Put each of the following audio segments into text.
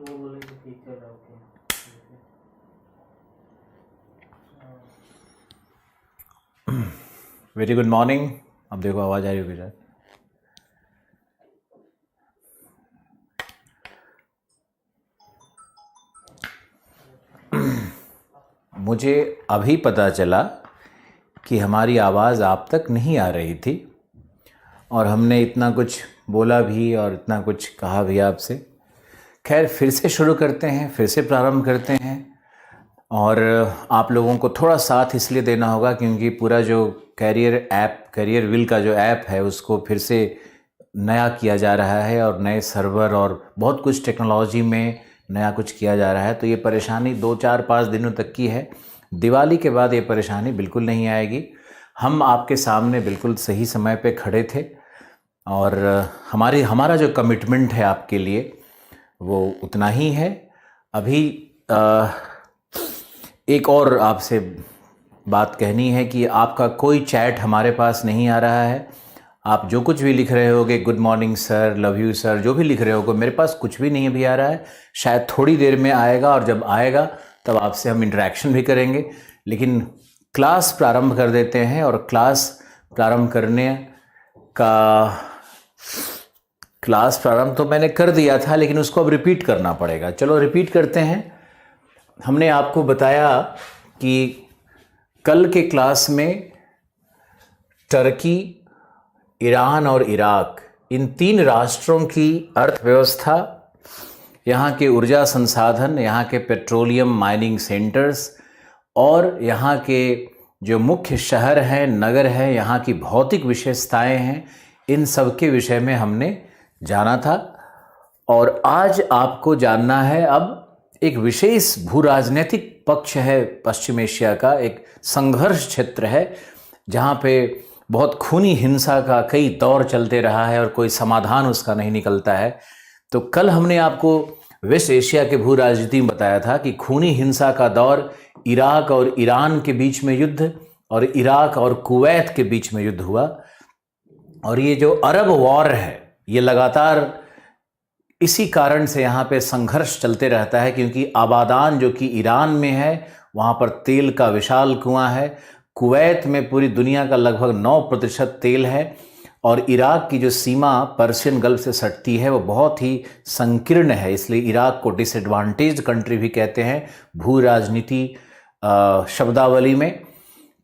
वो बोले कि ठीक है ओके। Very good morning. अब देखो आवाज़ आ रही होगी शायद। मुझे अभी पता चला कि हमारी आवाज़ आप तक नहीं आ रही थी और हमने इतना कुछ बोला भी और इतना कुछ कहा भी आपसे। खैर फिर से शुरू करते हैं, फिर से प्रारंभ करते हैं। और आप लोगों को थोड़ा साथ इसलिए देना होगा क्योंकि पूरा जो कैरियर विल का जो ऐप है उसको फिर से नया किया जा रहा है और नए सर्वर और बहुत कुछ टेक्नोलॉजी में नया कुछ किया जा रहा है। तो ये परेशानी 2-4-5 दिनों तक की है। दिवाली के बाद ये परेशानी बिल्कुल नहीं आएगी। हम आपके सामने बिल्कुल सही समय पे खड़े थे और हमारा जो कमिटमेंट है आपके लिए वो उतना ही है। अभी एक और आपसे बात कहनी है कि आपका कोई चैट हमारे पास नहीं आ रहा है। आप जो कुछ भी लिख रहे होगे, good morning sir, love you sir, जो भी लिख रहे होगे, मेरे पास कुछ भी नहीं अभी आ रहा है। शायद थोड़ी देर में आएगा और जब आएगा तब आपसे हम इंटरेक्शन भी करेंगे। लेकिन क्लास प्रारंभ कर देते हैं और क्लास प्रारंभ तो मैंने कर दिया था लेकिन उसको अब रिपीट करना पड़ेगा। चलो रिपीट करते हैं। हमने आपको बताया कि कल के क्लास में टर्की, ईरान और इराक, इन 3 राष्ट्रों की अर्थव्यवस्था, यहाँ के ऊर्जा संसाधन, यहाँ के पेट्रोलियम माइनिंग सेंटर्स और यहाँ के जो मुख्य शहर हैं, नगर हैं, यहाँ की भौतिक विशेषताएं हैं, इन सब के विषय में हमने जाना था। और आज आपको जानना है अब एक विशेष भू राजनीतिक पक्ष है पश्चिम एशिया का, एक संघर्ष क्षेत्र है जहाँ पे बहुत खूनी हिंसा का कई दौर चलते रहा है और कोई समाधान उसका नहीं निकलता है। तो कल हमने आपको वेस्ट एशिया के भू राजनीति में बताया था कि खूनी हिंसा का दौर, इराक और ईरान के बीच में युद्ध और इराक और कुवैत के बीच में युद्ध हुआ। और ये जो अरब वॉर है ये लगातार इसी कारण से यहाँ पे संघर्ष चलते रहता है क्योंकि आबादान जो कि ईरान में है वहाँ पर तेल का विशाल कुआं है। कुवैत में पूरी दुनिया का लगभग 9% तेल है और इराक की जो सीमा पर्शियन गल्फ से सटती है वो बहुत ही संकीर्ण है, इसलिए इराक को डिसएडवांटेज्ड कंट्री भी कहते हैं भू राजनीति शब्दावली में।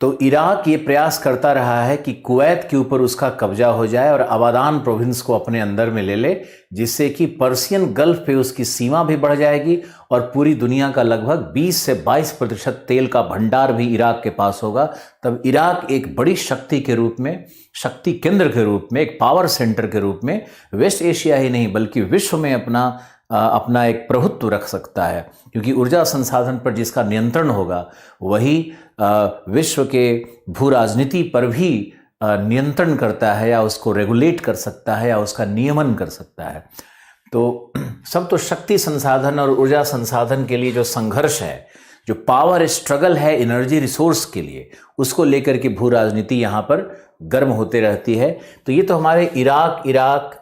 तो इराक ये प्रयास करता रहा है कि कुवैत के ऊपर उसका कब्जा हो जाए और आबादान प्रोविंस को अपने अंदर में ले ले, जिससे कि पर्शियन गल्फ पे उसकी सीमा भी बढ़ जाएगी और पूरी दुनिया का लगभग 20 से 22% तेल का भंडार भी इराक के पास होगा। तब इराक एक बड़ी शक्ति के रूप में, शक्ति केंद्र के रूप में, एक पावर सेंटर के रूप में वेस्ट एशिया ही नहीं बल्कि विश्व में अपना एक प्रभुत्व रख सकता है, क्योंकि ऊर्जा संसाधन पर जिसका नियंत्रण होगा वही विश्व के भू राजनीति पर भी नियंत्रण करता है या उसको रेगुलेट कर सकता है या उसका नियमन कर सकता है। तो सब तो शक्ति संसाधन और ऊर्जा संसाधन के लिए जो संघर्ष है, जो पावर स्ट्रगल है एनर्जी रिसोर्स के लिए, उसको लेकर के भू राजनीति यहाँ पर गर्म होते रहती है। तो ये तो हमारे इराक,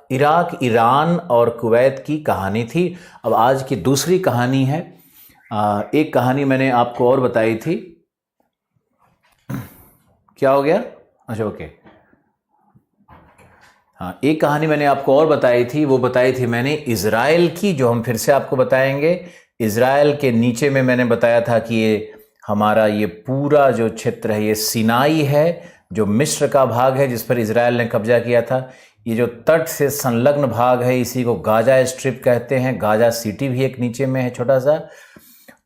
ईरान और कुवैत की कहानी थी। अब आज की दूसरी कहानी है। एक कहानी मैंने आपको और बताई थी। क्या हो गया? अच्छा ओके। हाँ, एक कहानी मैंने आपको और बताई थी, वो बताई थी मैंने इजराइल की, जो हम फिर से आपको बताएंगे। इजराइल के नीचे में मैंने बताया था कि ये हमारा ये पूरा जो क्षेत्र है ये सिनाई है, जो मिस्र का भाग है जिस पर इजराइल ने कब्जा किया था। ये जो तट से संलग्न भाग है इसी को गाजा स्ट्रिप कहते हैं। गाजा सिटी भी एक नीचे में है छोटा सा।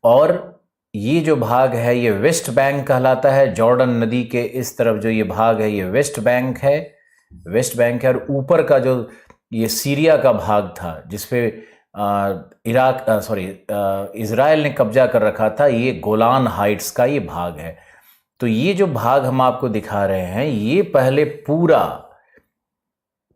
और ये जो भाग है ये वेस्ट बैंक कहलाता है। जॉर्डन नदी के इस तरफ जो ये भाग है ये वेस्ट बैंक है। और ऊपर का जो ये सीरिया का भाग था जिसपे इजराइल ने कब्जा कर रखा था, ये गोलान हाइट्स का ये भाग है। तो ये जो भाग हम आपको दिखा रहे हैं ये पहले पूरा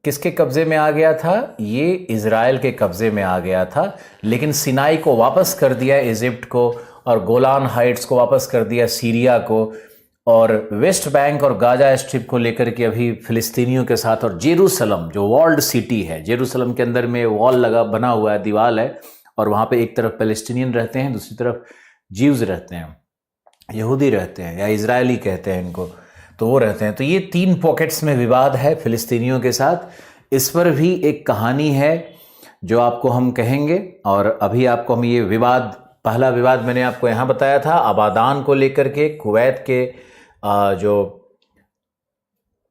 किसके कब्जे में आ गया था? ये इजराइल के कब्जे में आ गया था, लेकिन सिनाई को वापस कर दिया इजिप्ट को और गोलान हाइट्स को वापस कर दिया सीरिया को, और वेस्ट बैंक और गाजा स्ट्रिप को लेकर के अभी फिलिस्तीनियों के साथ, और जेरूसलम जो वॉल्ड सिटी है, जेरूसलम के अंदर में वॉल बना हुआ है, दीवार है, और वहाँ पे एक तरफ पैलेस्टीनियन रहते हैं, दूसरी तरफ जीव्स रहते हैं, यहूदी रहते हैं या इजरायली कहते हैं इनको, तो वो रहते हैं। तो ये 3 पॉकेट्स में विवाद है फिलिस्तीनियों के साथ। इस पर भी एक कहानी है जो आपको हम कहेंगे, और अभी आपको हम ये विवाद, पहला विवाद मैंने आपको यहाँ बताया था आबादान को लेकर के, कुवैत के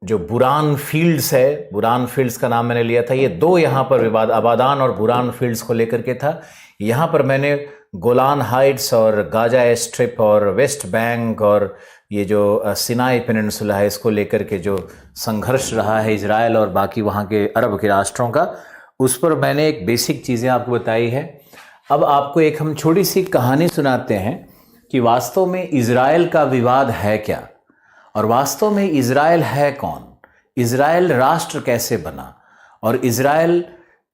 जो बुरान फील्ड्स है, बुरान फील्ड्स का नाम मैंने लिया था। ये 2 यहाँ पर विवाद आबादान और बुरान फील्ड्स को लेकर के था। यहाँ पर मैंने गोलान हाइट्स और गाजा स्ट्रिप और वेस्ट बैंक और ये जो सिनाई पेनिनसुला है, इसको लेकर के जो संघर्ष रहा है इजराइल और बाकी वहाँ के अरब के राष्ट्रों का, उस पर मैंने एक बेसिक चीज़ें आपको बताई है। अब आपको एक हम छोटी सी कहानी सुनाते हैं कि वास्तव में इजराइल का विवाद है क्या, और वास्तव में इजराइल है कौन, इजराइल राष्ट्र कैसे बना, और इजराइल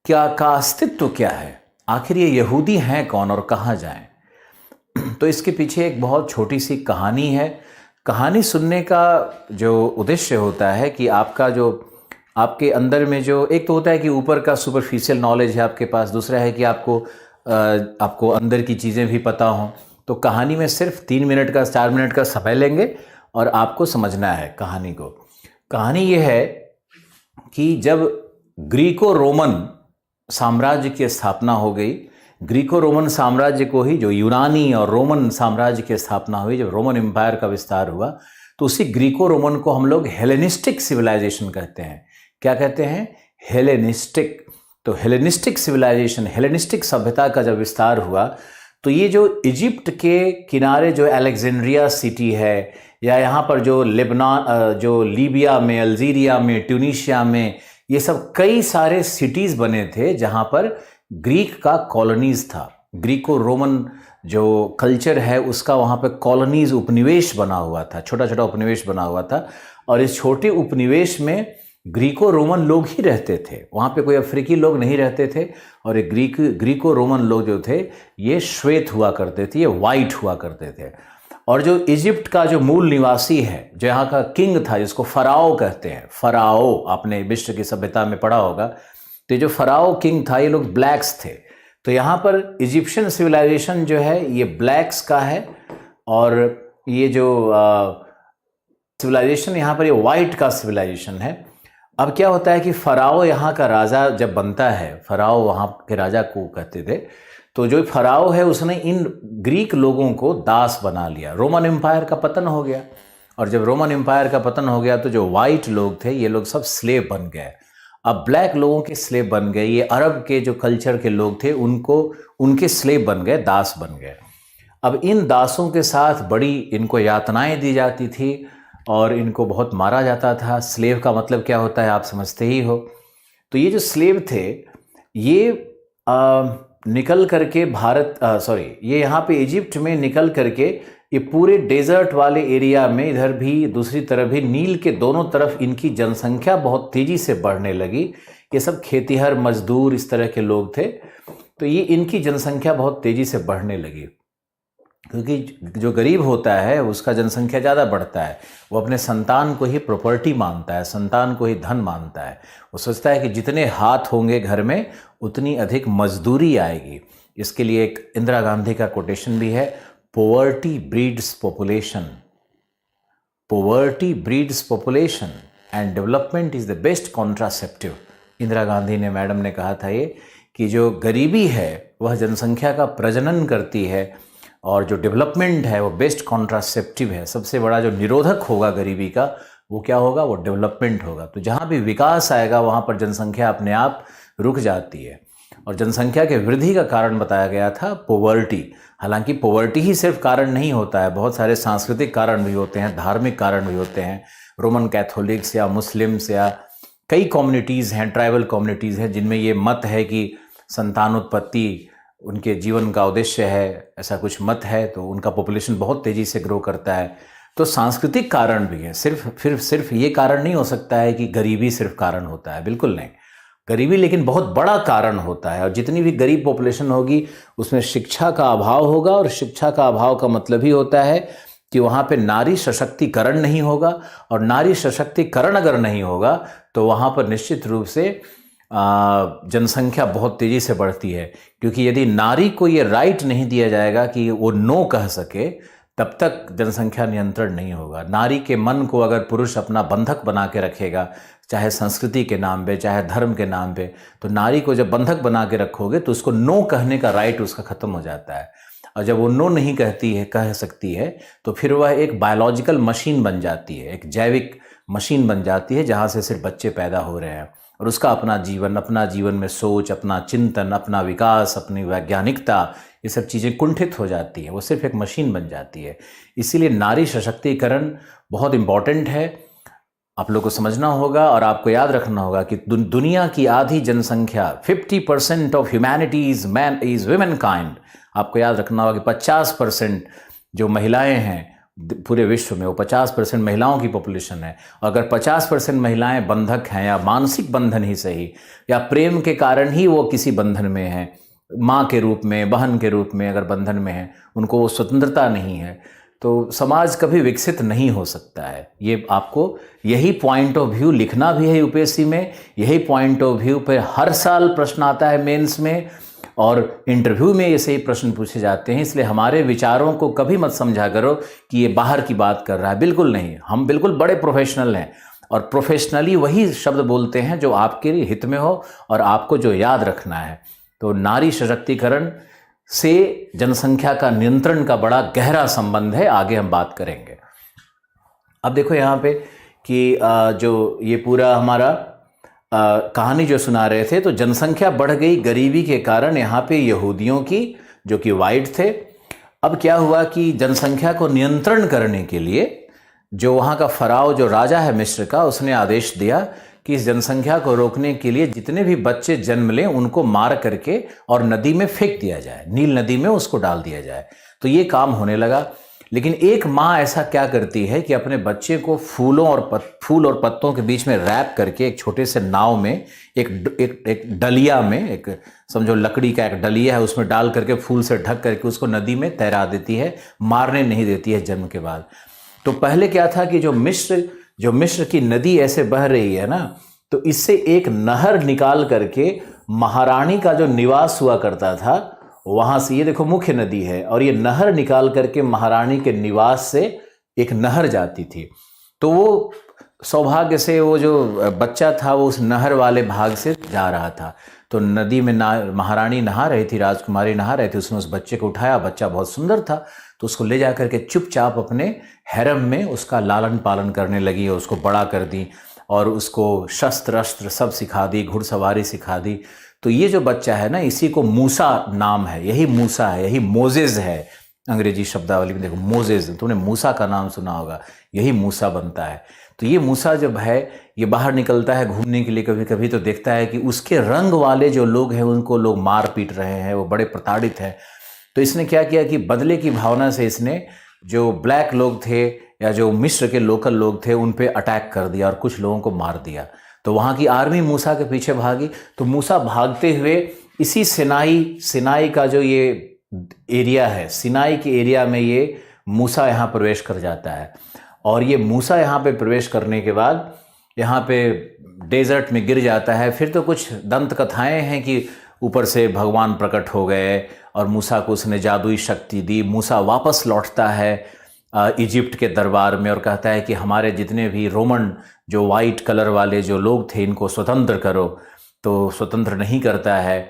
का अस्तित्व क्या है, आखिर ये यहूदी हैं कौन और कहाँ जाएं। तो इसके पीछे एक बहुत छोटी सी कहानी है। कहानी सुनने का जो उद्देश्य होता है कि आपका जो आपके अंदर में जो एक तो होता है कि ऊपर का सुपरफिशियल नॉलेज है आपके पास, दूसरा है कि आपको अंदर की चीज़ें भी पता हों। तो कहानी में सिर्फ 3 मिनट का 4 मिनट का समय लेंगे और आपको समझना है कहानी को। कहानी ये है कि जब ग्रीको रोमन साम्राज्य की स्थापना हो गई, ग्रीको रोमन साम्राज्य को ही, जो यूनानी और रोमन साम्राज्य की स्थापना हुई, जब रोमन एम्पायर का विस्तार हुआ, तो उसी ग्रीको रोमन को हम लोग हेलेनिस्टिक सिविलाइजेशन कहते हैं। क्या कहते हैं? हेलेनिस्टिक। तो हेलेनिस्टिक सिविलाइजेशन, हेलेनिस्टिक सभ्यता का जब विस्तार हुआ, तो ये जो इजिप्ट के किनारे जो अलेक्जेंड्रिया सिटी है, या यहाँ पर जो लेबनान, जो लीबिया में, अल्जीरिया में, ट्यूनीशिया में, ये सब कई सारे सिटीज़ बने थे जहाँ पर ग्रीक का कॉलोनीज था। ग्रीको रोमन जो कल्चर है उसका वहाँ पे कॉलोनीज, उपनिवेश बना हुआ था, छोटा छोटा उपनिवेश बना हुआ था, और इस छोटे उपनिवेश में ग्रीको रोमन लोग ही रहते थे। वहाँ पे कोई अफ्रीकी लोग नहीं रहते थे, और ये ग्रीको रोमन लोग जो थे ये श्वेत हुआ करते थे, ये वाइट हुआ करते थे। और जो इजिप्ट का जो मूल निवासी है, जो यहाँ का किंग था, जिसको फराओ कहते हैं, फराओ आपने मिस्र की सभ्यता में पढ़ा होगा, तो ये जो फराओ किंग था, ये लोग ब्लैक्स थे। तो यहाँ पर इजिप्शियन सिविलाइजेशन जो है ये ब्लैक्स का है, और ये जो सिविलाइजेशन यहाँ पर ये वाइट का सिविलाइजेशन है। अब क्या होता है कि फराओ यहाँ का राजा जब बनता है, फराओ वहाँ के राजा को कहते थे, तो जो फराओ है उसने इन ग्रीक लोगों को दास बना लिया। रोमन एम्पायर का पतन हो गया, और जब रोमन एम्पायर का पतन हो गया तो जो वाइट लोग थे ये लोग सब स्लेव बन गए। अब ब्लैक लोगों के स्लेव बन गए, ये अरब के जो कल्चर के लोग थे उनके स्लेव बन गए, दास बन गए। अब इन दासों के साथ बड़ी इनको यातनाएं दी जाती थी और इनको बहुत मारा जाता था। स्लेव का मतलब क्या होता है आप समझते ही हो। तो ये जो स्लेव थे ये निकल करके ये यहाँ पे इजिप्ट में निकल करके ये पूरे डेजर्ट वाले एरिया में, इधर भी दूसरी तरफ भी, नील के दोनों तरफ इनकी जनसंख्या बहुत तेजी से बढ़ने लगी। ये सब खेतीहर मजदूर इस तरह के लोग थे, तो ये इनकी जनसंख्या बहुत तेजी से बढ़ने लगी, क्योंकि जो गरीब होता है उसका जनसंख्या ज़्यादा बढ़ता है, वो अपने संतान को ही प्रॉपर्टी मानता है, संतान को ही धन मानता है। वो सोचता है कि जितने हाथ होंगे घर में उतनी अधिक मजदूरी आएगी। इसके लिए एक इंदिरा गांधी का कोटेशन भी है, poverty breeds population, poverty breeds population and development is the best contraceptive. Indira Gandhi ने, मैडम ने कहा था ये कि जो गरीबी है वह जनसंख्या का प्रजनन करती है, और जो डेवलपमेंट है वो बेस्ट कॉन्ट्रासेप्टिव है। सबसे बड़ा जो निरोधक होगा गरीबी का वो क्या होगा? वो डेवलपमेंट होगा। तो जहाँ भी विकास आएगा वहाँ पर जनसंख्या अपने आप रुक जाती है, और जनसंख्या के वृद्धि का कारण बताया गया था पोवर्टी। हालांकि पोवर्टी ही सिर्फ कारण नहीं होता है, बहुत सारे सांस्कृतिक कारण भी होते हैं, धार्मिक कारण भी होते हैं। रोमन कैथोलिक्स या मुस्लिम्स या कई कम्युनिटीज़ हैं, ट्राइबल कम्युनिटीज़ हैं, जिनमें ये मत है कि संतानोत्पत्ति उनके जीवन का उद्देश्य है, ऐसा कुछ मत है, तो उनका पॉपुलेशन बहुत तेज़ी से ग्रो करता है। तो सांस्कृतिक कारण भी है, सिर्फ ये कारण नहीं हो सकता है कि गरीबी सिर्फ कारण होता है, बिल्कुल नहीं। गरीबी लेकिन बहुत बड़ा कारण होता है, और जितनी भी गरीब पॉपुलेशन होगी उसमें शिक्षा का अभाव होगा, और शिक्षा का अभाव का मतलब ही होता है कि वहाँ पे नारी सशक्तिकरण नहीं होगा, और नारी सशक्तिकरण अगर नहीं होगा तो वहाँ पर निश्चित रूप से जनसंख्या बहुत तेज़ी से बढ़ती है, क्योंकि यदि नारी को ये राइट नहीं दिया जाएगा कि वो नो कह सके, तब तक जनसंख्या नियंत्रण नहीं होगा। नारी के मन को अगर पुरुष अपना बंधक बना के रखेगा, चाहे संस्कृति के नाम पे, चाहे धर्म के नाम पे, तो नारी को जब बंधक बना के रखोगे तो उसको नो कहने का राइट उसका ख़त्म हो जाता है। और जब वो नो नहीं कह सकती है, तो फिर वह एक बायोलॉजिकल मशीन बन जाती है, एक जैविक मशीन बन जाती है, जहाँ से सिर्फ बच्चे पैदा हो रहे हैं और उसका अपना जीवन में सोच, अपना चिंतन, अपना विकास, अपनी वैज्ञानिकता, ये सब चीज़ें कुंठित हो जाती हैं, वो सिर्फ एक मशीन बन जाती है। इसीलिए नारी सशक्तिकरण बहुत इम्पॉर्टेंट है, आप लोग को समझना होगा और आपको याद रखना होगा कि दुनिया की आधी जनसंख्या 50% of humanity is women kind. आपको याद रखना होगा कि 50% जो महिलाएं हैं पूरे विश्व में, वो 50% महिलाओं की पॉपुलेशन है। और अगर 50% महिलाएं बंधक हैं, या मानसिक बंधन ही सही, या प्रेम के कारण ही वो किसी बंधन में हैं, माँ के रूप में, बहन के रूप में अगर बंधन में है, उनको वो स्वतंत्रता नहीं है, तो समाज कभी विकसित नहीं हो सकता है। ये आपको यही पॉइंट ऑफ व्यू लिखना भी है यूपीएससी में, यही पॉइंट ऑफ व्यू पे हर साल प्रश्न आता है मेंस में, और इंटरव्यू में ऐसे ही प्रश्न पूछे जाते हैं। इसलिए हमारे विचारों को कभी मत समझा करो कि ये बाहर की बात कर रहा है, बिल्कुल नहीं। हम बिल्कुल बड़े प्रोफेशनल हैं और प्रोफेशनली वही शब्द बोलते हैं जो आपके लिए हित में हो और आपको जो याद रखना है। तो नारी सशक्तिकरण से जनसंख्या का नियंत्रण का बड़ा गहरा संबंध है, आगे हम बात करेंगे। अब देखो यहाँ पे कि जो ये पूरा हमारा कहानी जो सुना रहे थे, तो जनसंख्या बढ़ गई गरीबी के कारण यहाँ पे यहूदियों की, जो कि वाइट थे। अब क्या हुआ कि जनसंख्या को नियंत्रण करने के लिए जो वहाँ का फराओ, जो राजा है मिस्र का, उसने आदेश दिया कि इस जनसंख्या को रोकने के लिए जितने भी बच्चे जन्म लें उनको मार करके और नदी में फेंक दिया जाए, नील नदी में उसको डाल दिया जाए। तो ये काम होने लगा। लेकिन एक माँ ऐसा क्या करती है कि अपने बच्चे को फूल और पत्तों के बीच में रैप करके एक छोटे से नाव में, एक डलिया में, एक समझो लकड़ी का एक डलिया है, उसमें डाल करके फूल से ढक करके उसको नदी में तैरा देती है, मारने नहीं देती है जन्म के बाद। तो पहले क्या था कि जो मिस्र की नदी ऐसे बह रही है ना, तो इससे एक नहर निकाल करके महारानी का जो निवास हुआ करता था वहां से, ये देखो मुख्य नदी है, और ये नहर निकाल करके महारानी के निवास से एक नहर जाती थी। तो वो सौभाग्य से वो जो बच्चा था वो उस नहर वाले भाग से जा रहा था। तो नदी में महारानी नहा रही थी, राजकुमारी नहा रही थी, उसने उस बच्चे को उठाया, बच्चा बहुत सुंदर था, तो उसको ले जा करके चुपचाप अपने हैरम में उसका लालन पालन करने लगी, और उसको बड़ा कर दी और उसको शस्त्र अस्त्र सब सिखा दी, घुड़सवारी सिखा दी। तो ये जो बच्चा है ना, इसी को मूसा नाम है, यही मूसा है, यही मोजेज है अंग्रेजी शब्दावली में। देखो मोजेज, तुमने मूसा का नाम सुना होगा, यही मूसा बनता है। तो ये मूसा जब है, ये बाहर निकलता है घूमने के लिए कभी कभी, तो देखता है कि उसके रंग वाले जो लोग हैं उनको लोग मार पीट रहे हैं, वो बड़े प्रताड़ित हैं। तो इसने क्या किया कि बदले की भावना से इसने जो ब्लैक लोग थे या जो मिस्र के लोकल लोग थे उन पे अटैक कर दिया और कुछ लोगों को मार दिया। तो वहाँ की आर्मी मूसा के पीछे भागी। तो मूसा भागते हुए इसी सिनाई का जो ये एरिया है, सिनाई के एरिया में ये मूसा यहाँ प्रवेश कर जाता है। और ये मूसा यहाँ पे प्रवेश करने के बाद यहाँ पे डेजर्ट में गिर जाता है। फिर तो कुछ दंत कथाएं हैं कि ऊपर से भगवान प्रकट हो गए और मूसा को उसने जादुई शक्ति दी। मूसा वापस लौटता है इजिप्ट के दरबार में और कहता है कि हमारे जितने भी रोमन जो वाइट कलर वाले जो लोग थे इनको स्वतंत्र करो। तो स्वतंत्र नहीं करता है।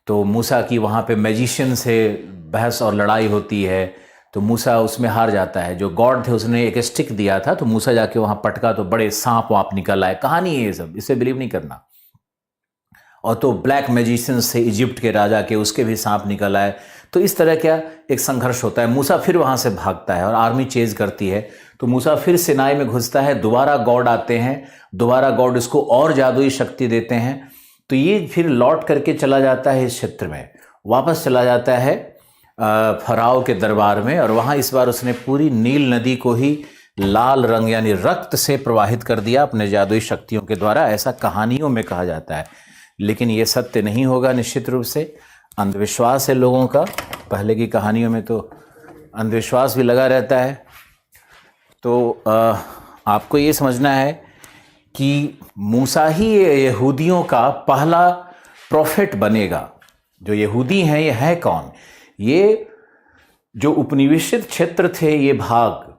तो मूसा की वहाँ पे मैजिशियन से बहस और लड़ाई होती है। तो मूसा उसमें हार जाता है। जो गॉड थे उसने एक स्टिक दिया था, तो मूसा जाके वहाँ पटका तो बड़े सांप वाप निकल आए। कहानी है ये सब, इसे बिलीव नहीं करना। और तो ब्लैक मैजिशियन से इजिप्ट के राजा के, उसके भी सांप निकल आए। तो इस तरह का एक संघर्ष होता है। मूसा फिर वहाँ से भागता है और आर्मी चेज करती है। तो मूसा फिर सिनाई में घुसता है। दोबारा गॉड आते हैं, दोबारा गॉड इसको और जादुई शक्ति देते हैं। तो ये फिर लौट करके चला जाता है इस क्षेत्र में, वापस चला जाता है फराओ के दरबार में। और वहाँ इस बार उसने पूरी नील नदी को ही लाल रंग यानी रक्त से प्रवाहित कर दिया अपने जादुई शक्तियों के द्वारा, ऐसा कहानियों में कहा जाता है। लेकिन ये सत्य नहीं होगा, निश्चित रूप से अंधविश्वास है लोगों का। पहले की कहानियों में तो अंधविश्वास भी लगा रहता है। तो आपको ये समझना है कि मूसा ही यहूदियों का पहला प्रोफेट बनेगा। जो यहूदी हैं ये है कौन? ये जो उपनिवेशित क्षेत्र थे, ये भाग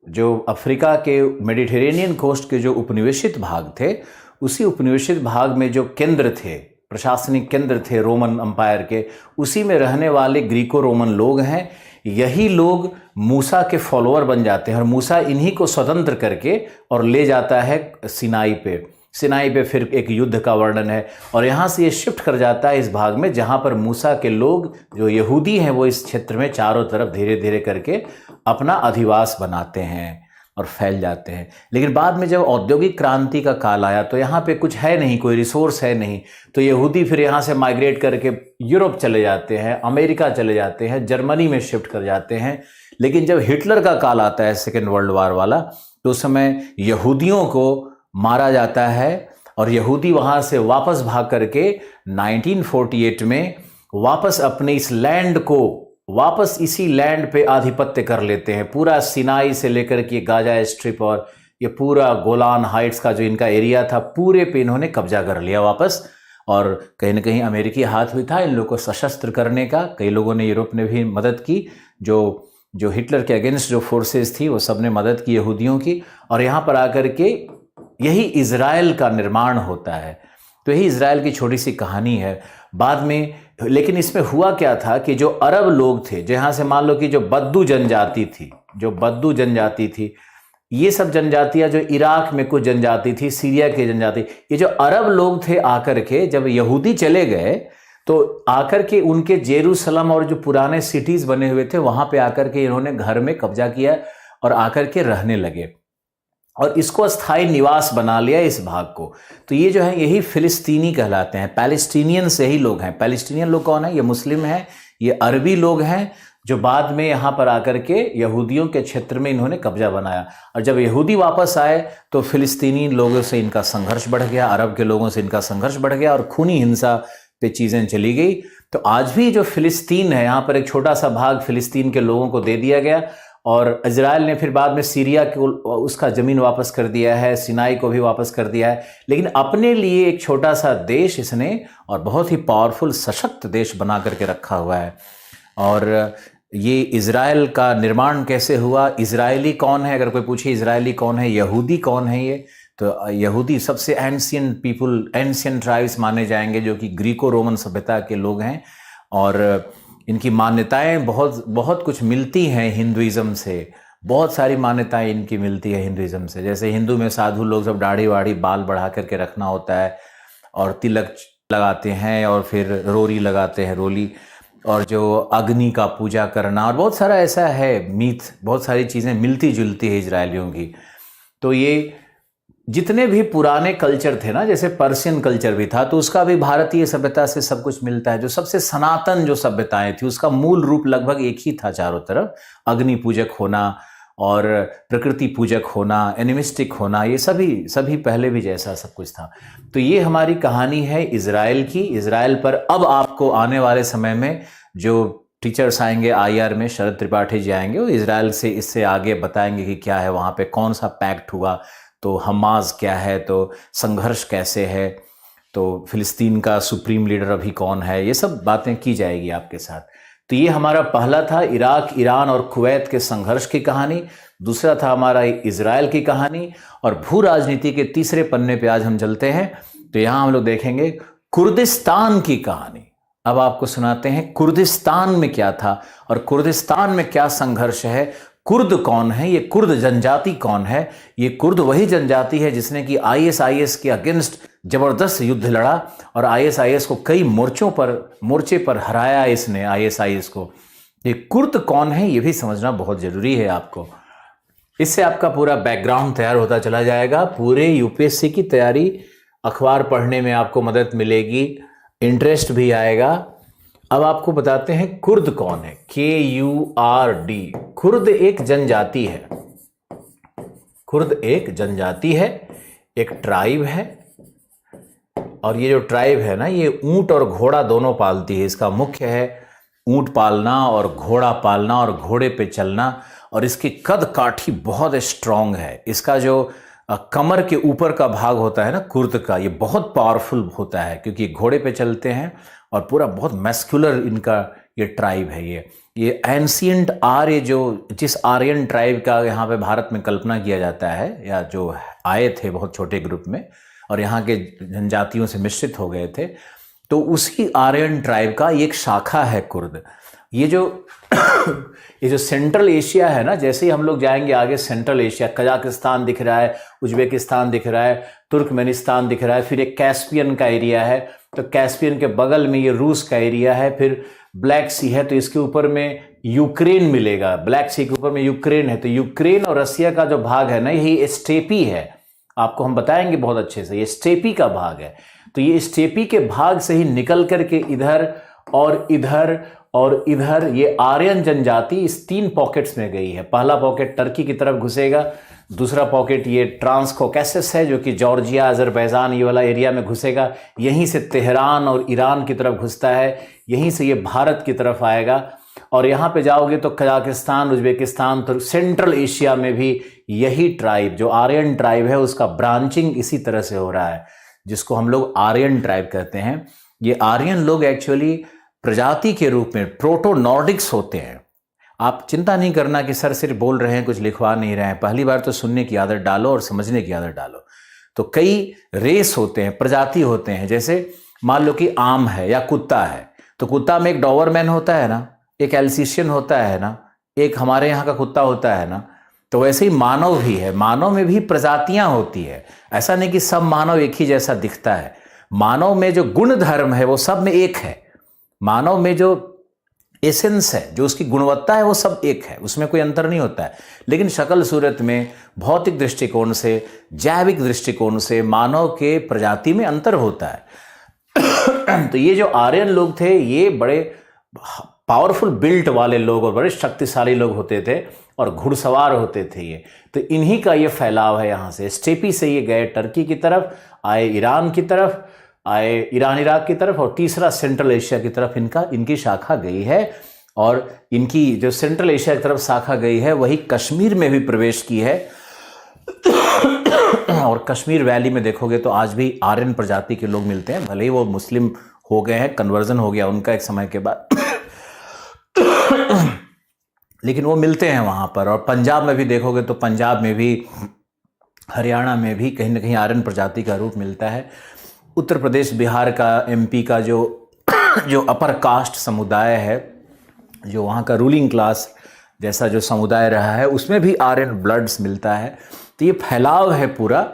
जो अफ्रीका के मेडिटेरेनियन कोस्ट के जो उपनिवेशित भाग थे, उसी उपनिवेशित भाग में जो केंद्र थे, प्रशासनिक केंद्र थे रोमन अंपायर के, उसी में रहने वाले ग्रीको रोमन लोग हैं। यही लोग मूसा के फॉलोअर बन जाते हैं और मूसा इन्हीं को स्वतंत्र करके और ले जाता है सिनाई पे। सिनाई पे फिर एक युद्ध का वर्णन है और यहाँ से ये शिफ्ट कर जाता है इस भाग में जहाँ पर मूसा के लोग जो यहूदी हैं वो इस क्षेत्र में चारों तरफ धीरे धीरे करके अपना अधिवास बनाते हैं और फैल जाते हैं। लेकिन बाद में जब औद्योगिक क्रांति का काल आया तो यहाँ पे कुछ है नहीं, कोई रिसोर्स है नहीं, तो यहूदी फिर यहाँ से माइग्रेट करके यूरोप चले जाते हैं, अमेरिका चले जाते हैं, जर्मनी में शिफ्ट कर जाते हैं। लेकिन जब हिटलर का काल आता है सेकेंड वर्ल्ड वार वाला, तो उस समय यहूदियों को मारा जाता है और यहूदी वहाँ से वापस भाग करके 1948 में वापस अपने इस लैंड को वापस इसी लैंड पे आधिपत्य कर लेते हैं। पूरा सिनाई से लेकर के गाजा स्ट्रिप और ये पूरा गोलान हाइट्स का जो इनका एरिया था, पूरे पे इन्होंने कब्जा कर लिया वापस। और कहीं ना कहीं अमेरिकी हाथ भी था इन लोगों को सशस्त्र करने का। कई लोगों ने, यूरोप ने भी मदद की। जो हिटलर के अगेंस्ट जो फोर्सेस थी वो सब ने मदद की यहूदियों की। और यहाँ पर आकर के यही इज़राइल का निर्माण होता है। तो यही इज़राइल की छोटी सी कहानी है बाद में। लेकिन इसमें हुआ क्या था कि जो अरब लोग थे, जहाँ से मान लो कि जो बद्दू जनजाति थी, ये सब जनजातियाँ, जो इराक में कुछ जनजाति थी, सीरिया की जनजाति, ये जो अरब लोग थे आकर के जब यहूदी चले गए तो आकर के उनके जेरूसलम और जो पुराने सिटीज़ बने हुए थे वहाँ पे आकर के इन्होंने घर में कब्जा किया और आकर के रहने लगे और इसको स्थायी निवास बना लिया इस भाग को। तो ये जो है यही फिलिस्तीनी कहलाते हैं, पैलेस्टीनियन से ही लोग हैं। पैलेस्टीनियन लोग कौन है? ये मुस्लिम हैं, ये अरबी लोग हैं जो बाद में यहाँ पर आकर के यहूदियों के क्षेत्र में इन्होंने कब्जा बनाया। और जब यहूदी वापस आए तो फिलिस्तीनी लोगों से इनका संघर्ष बढ़ गया, अरब के लोगों से इनका संघर्ष बढ़ गया और खूनी हिंसा पे चीज़ें चली गई। तो आज भी जो फिलिस्तीन है, यहाँ पर एक छोटा सा भाग फिलिस्तीन के लोगों को दे दिया गया और इजराइल ने फिर बाद में सीरिया को उसका ज़मीन वापस कर दिया है, सिनाई को भी वापस कर दिया है। लेकिन अपने लिए एक छोटा सा देश इसने और बहुत ही पावरफुल सशक्त देश बना करके रखा हुआ है। और ये इजराइल का निर्माण कैसे हुआ? इजरायली कौन है? अगर कोई पूछे इजरायली कौन है, यहूदी कौन है, ये तो यहूदी सबसे एंशियंट पीपुल, एंशियंट ट्राइब्स माने जाएंगे जो कि ग्रीको रोमन सभ्यता के लोग हैं। और इनकी मान्यताएं बहुत कुछ मिलती हैं हिंदुइज़्म से, बहुत सारी मान्यताएं इनकी मिलती है हिंदुइज़्म से। जैसे हिंदू में साधु लोग सब दाढ़ी वाड़ी बाल बढ़ा करके रखना होता है और तिलक लगाते हैं और फिर रोरी लगाते हैं, रोली, और जो अग्नि का पूजा करना और बहुत सारा ऐसा है मीथ, बहुत सारी चीज़ें मिलती जुलती है इजरायलियों की। तो ये जितने भी पुराने कल्चर थे ना, जैसे पर्शियन कल्चर भी था, तो उसका भी भारतीय सभ्यता से सब कुछ मिलता है। जो सबसे सनातन जो सभ्यताएं थी उसका मूल रूप लगभग एक ही था चारों तरफ, अग्नि पूजक होना और प्रकृति पूजक होना, एनिमिस्टिक होना, ये सभी पहले भी जैसा सब कुछ था। तो ये हमारी कहानी है इजराइल की। इजराइल पर अब आपको आने वाले समय में जो टीचर्स आएंगे IR में, शरद त्रिपाठी जी आएंगे, वो इजराइल से इससे आगे बताएंगे कि क्या है वहाँ पे, कौन सा पैक्ट हुआ, तो हमास क्या है, तो संघर्ष कैसे है, तो फिलिस्तीन का सुप्रीम लीडर अभी कौन है, ये सब बातें की जाएगी आपके साथ। तो ये हमारा पहला था इराक, ईरान और कुवैत के संघर्ष की कहानी। दूसरा था हमारा इजराइल की कहानी। और भू राजनीति के तीसरे पन्ने पे आज हम चलते हैं। तो यहाँ हम लोग देखेंगे कुर्दिस्तान की कहानी। अब आपको सुनाते हैं कुर्दिस्तान में क्या था और कुर्दिस्तान में क्या संघर्ष है। कुर्द कौन है, ये कुर्द जनजाति कौन है? ये कुर्द वही जनजाति है जिसने कि ISIS के अगेंस्ट जबरदस्त युद्ध लड़ा और ISIS को कई मोर्चे पर हराया इसने ISIS को। ये कुर्द कौन है ये भी समझना बहुत जरूरी है आपको। इससे आपका पूरा बैकग्राउंड तैयार होता चला जाएगा। पूरे UPSC की तैयारी, अखबार पढ़ने में आपको मदद मिलेगी, इंटरेस्ट भी आएगा। अब आपको बताते हैं कुर्द कौन है, KURD। कुर्द एक जनजाति है, कुर्द एक जनजाति है, एक ट्राइब है। और ये जो ट्राइब है ना, ये ऊंट और घोड़ा दोनों पालती है। इसका मुख्य है ऊंट पालना और घोड़ा पालना और घोड़े पे चलना। और इसकी कद काठी बहुत स्ट्रांग है। इसका जो कमर के ऊपर का भाग होता है ना कुर्द का, ये बहुत पावरफुल होता है क्योंकि घोड़े पे चलते हैं और पूरा बहुत मैस्कुलर इनका ये ट्राइब है। ये एंशियंट आर्य, जो जिस आर्यन ट्राइब का यहाँ पे भारत में कल्पना किया जाता है, या जो आए थे बहुत छोटे ग्रुप में और यहाँ के जनजातियों से मिश्रित हो गए थे, तो उसी आर्यन ट्राइब का एक शाखा है कुर्द। ये जो सेंट्रल एशिया है ना, जैसे ही हम लोग जाएंगे आगे सेंट्रल एशिया, कजाकिस्तान दिख रहा है, उज्बेकिस्तान दिख रहा है, तुर्कमेनिस्तान दिख रहा है, फिर एक कैस्पियन का एरिया है, तो कैस्पियन के बगल में ये रूस का एरिया है, फिर ब्लैक सी है तो इसके ऊपर में यूक्रेन मिलेगा, ब्लैक सी के ऊपर में यूक्रेन है, तो यूक्रेन और रसिया का जो भाग है ना, यही स्टेपी है। आपको हम बताएंगे बहुत अच्छे से, ये स्टेपी का भाग है। तो ये स्टेपी के भाग से ही निकल करके इधर और इधर और इधर ये आर्यन जनजाति इस 3 पॉकेट्स में गई है। पहला पॉकेट टर्की की तरफ घुसेगा, दूसरा पॉकेट ये ट्रांसकोकैसस है जो कि जॉर्जिया, अजरबैजान ये वाला एरिया में घुसेगा, यहीं से तेहरान और ईरान की तरफ घुसता है, यहीं से ये भारत की तरफ आएगा, और यहाँ पे जाओगे तो कजाकिस्तान, उज्बेकिस्तान, तो सेंट्रल एशिया में भी यही ट्राइब जो आर्यन ट्राइब है उसका ब्रांचिंग इसी तरह से हो रहा है, जिसको हम लोग आर्यन ट्राइब कहते हैं। ये आर्यन लोग एक्चुअली प्रजाति के रूप में प्रोटो नॉर्डिक्स होते हैं। आप चिंता नहीं करना कि सर सिर्फ बोल रहे हैं, कुछ लिखवा नहीं रहे हैं, पहली बार तो सुनने की आदत डालो और समझने की आदत डालो। तो कई रेस होते हैं, प्रजाति होते हैं, जैसे मान लो कि आम है या कुत्ता है, तो कुत्ता में एक डॉबरमैन होता है ना, एक एल्सीशियन होता है ना, एक हमारे यहाँ का कुत्ता होता है ना, तो वैसे ही मानव भी है, मानव में भी प्रजातियां होती है। ऐसा नहीं कि सब मानव एक ही जैसा दिखता है, मानव में जो गुण धर्म है वो सब में एक है, मानव में जो एसेंस है, जो उसकी गुणवत्ता है वो सब एक है, उसमें कोई अंतर नहीं होता है। लेकिन शक्ल सूरत में, भौतिक दृष्टिकोण से, जैविक दृष्टिकोण से मानव के प्रजाति में अंतर होता है। तो ये जो आर्यन लोग थे ये बड़े पावरफुल बिल्ट वाले लोग और बड़े शक्तिशाली लोग होते थे और घुड़सवार होते थे ये। तो इन्हीं का ये फैलाव है, यहाँ से स्टेपी से ये गए टर्की की तरफ, आए ईरान की तरफ, आए ईरान इराक की तरफ, और तीसरा सेंट्रल एशिया की तरफ इनकी शाखा गई है। और इनकी जो सेंट्रल एशिया की तरफ शाखा गई है वही कश्मीर में भी प्रवेश की है। और कश्मीर वैली में देखोगे तो आज भी आर्यन प्रजाति के लोग मिलते हैं, भले ही वो मुस्लिम हो गए हैं, कन्वर्जन हो गया उनका एक समय के बाद, लेकिन वो मिलते हैं वहाँ पर। और पंजाब में भी देखोगे तो पंजाब में भी, हरियाणा में भी कहीं ना कहीं आर्यन प्रजाति का रूप मिलता है। उत्तर प्रदेश, बिहार का, एमपी का जो अपर कास्ट समुदाय है, जो वहाँ का रूलिंग क्लास जैसा जो समुदाय रहा है, उसमें भी आर्यन ब्लड्स मिलता है। तो ये फैलाव है पूरा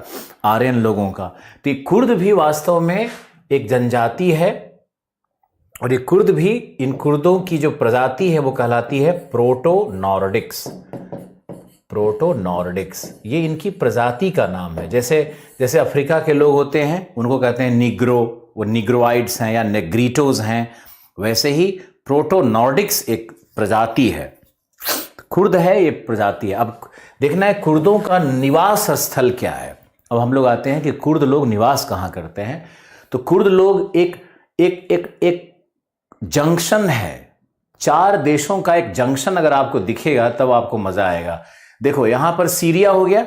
आर्यन लोगों का। तो ये कुर्द भी वास्तव में एक जनजाति है, और ये कुर्द भी, इन कुर्दों की जो प्रजाति है वो कहलाती है प्रोटो नॉर्डिक्स। प्रोटो नॉर्डिक्स ये इनकी प्रजाति का नाम है। जैसे अफ्रीका के लोग होते हैं उनको कहते हैं निग्रो, वो निग्रोइड्स हैं या नेग्रीटोज हैं, वैसे ही प्रोटो नॉर्डिक्स एक प्रजाति है। कुर्द है, ये प्रजाति है। अब देखना है कुर्दों का निवास स्थल क्या है। अब हम लोग आते हैं कि कुर्द लोग निवास कहाँ करते हैं। तो कुर्द लोग एक जंक्शन है, 4 देशों का एक जंक्शन अगर आपको दिखेगा तब आपको मजा आएगा। देखो यहां पर सीरिया हो गया,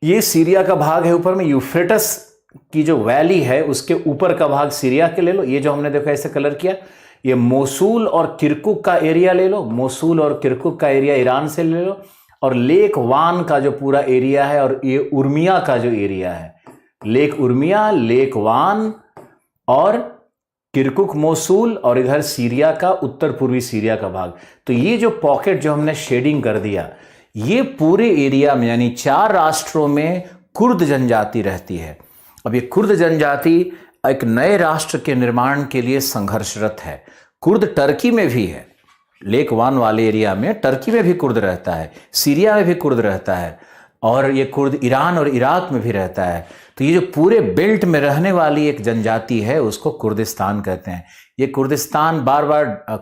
ये सीरिया का भाग है, ऊपर में यूफ्रेटस की जो वैली है उसके ऊपर का भाग सीरिया के ले लो। ये जो हमने देखा ऐसे कलर किया, ये मोसूल और किरकुक का एरिया ले लो, मोसूल और किरकुक का एरिया ईरान से ले लो, और लेक वान का जो पूरा एरिया है, और ये उर्मिया का जो एरिया है, लेक उर्मिया, लेक वान और किरकुक, मोसूल, और इधर सीरिया का, उत्तर पूर्वी सीरिया का भाग। तो ये जो पॉकेट जो हमने शेडिंग कर दिया, ये पूरे एरिया में यानी 4 राष्ट्रों में कुर्द जनजाति रहती है। अब ये कुर्द जनजाति एक नए राष्ट्र के निर्माण के लिए संघर्षरत है। कुर्द टर्की में भी है, लेक वान वाले एरिया में टर्की में भी कुर्द रहता है, सीरिया में भी कुर्द रहता है, और ये कुर्द ईरान और इराक में भी रहता है। तो ये जो पूरे बेल्ट में रहने वाली एक जनजाति है उसको कुर्दिस्तान कहते हैं। ये कुर्दिस्तान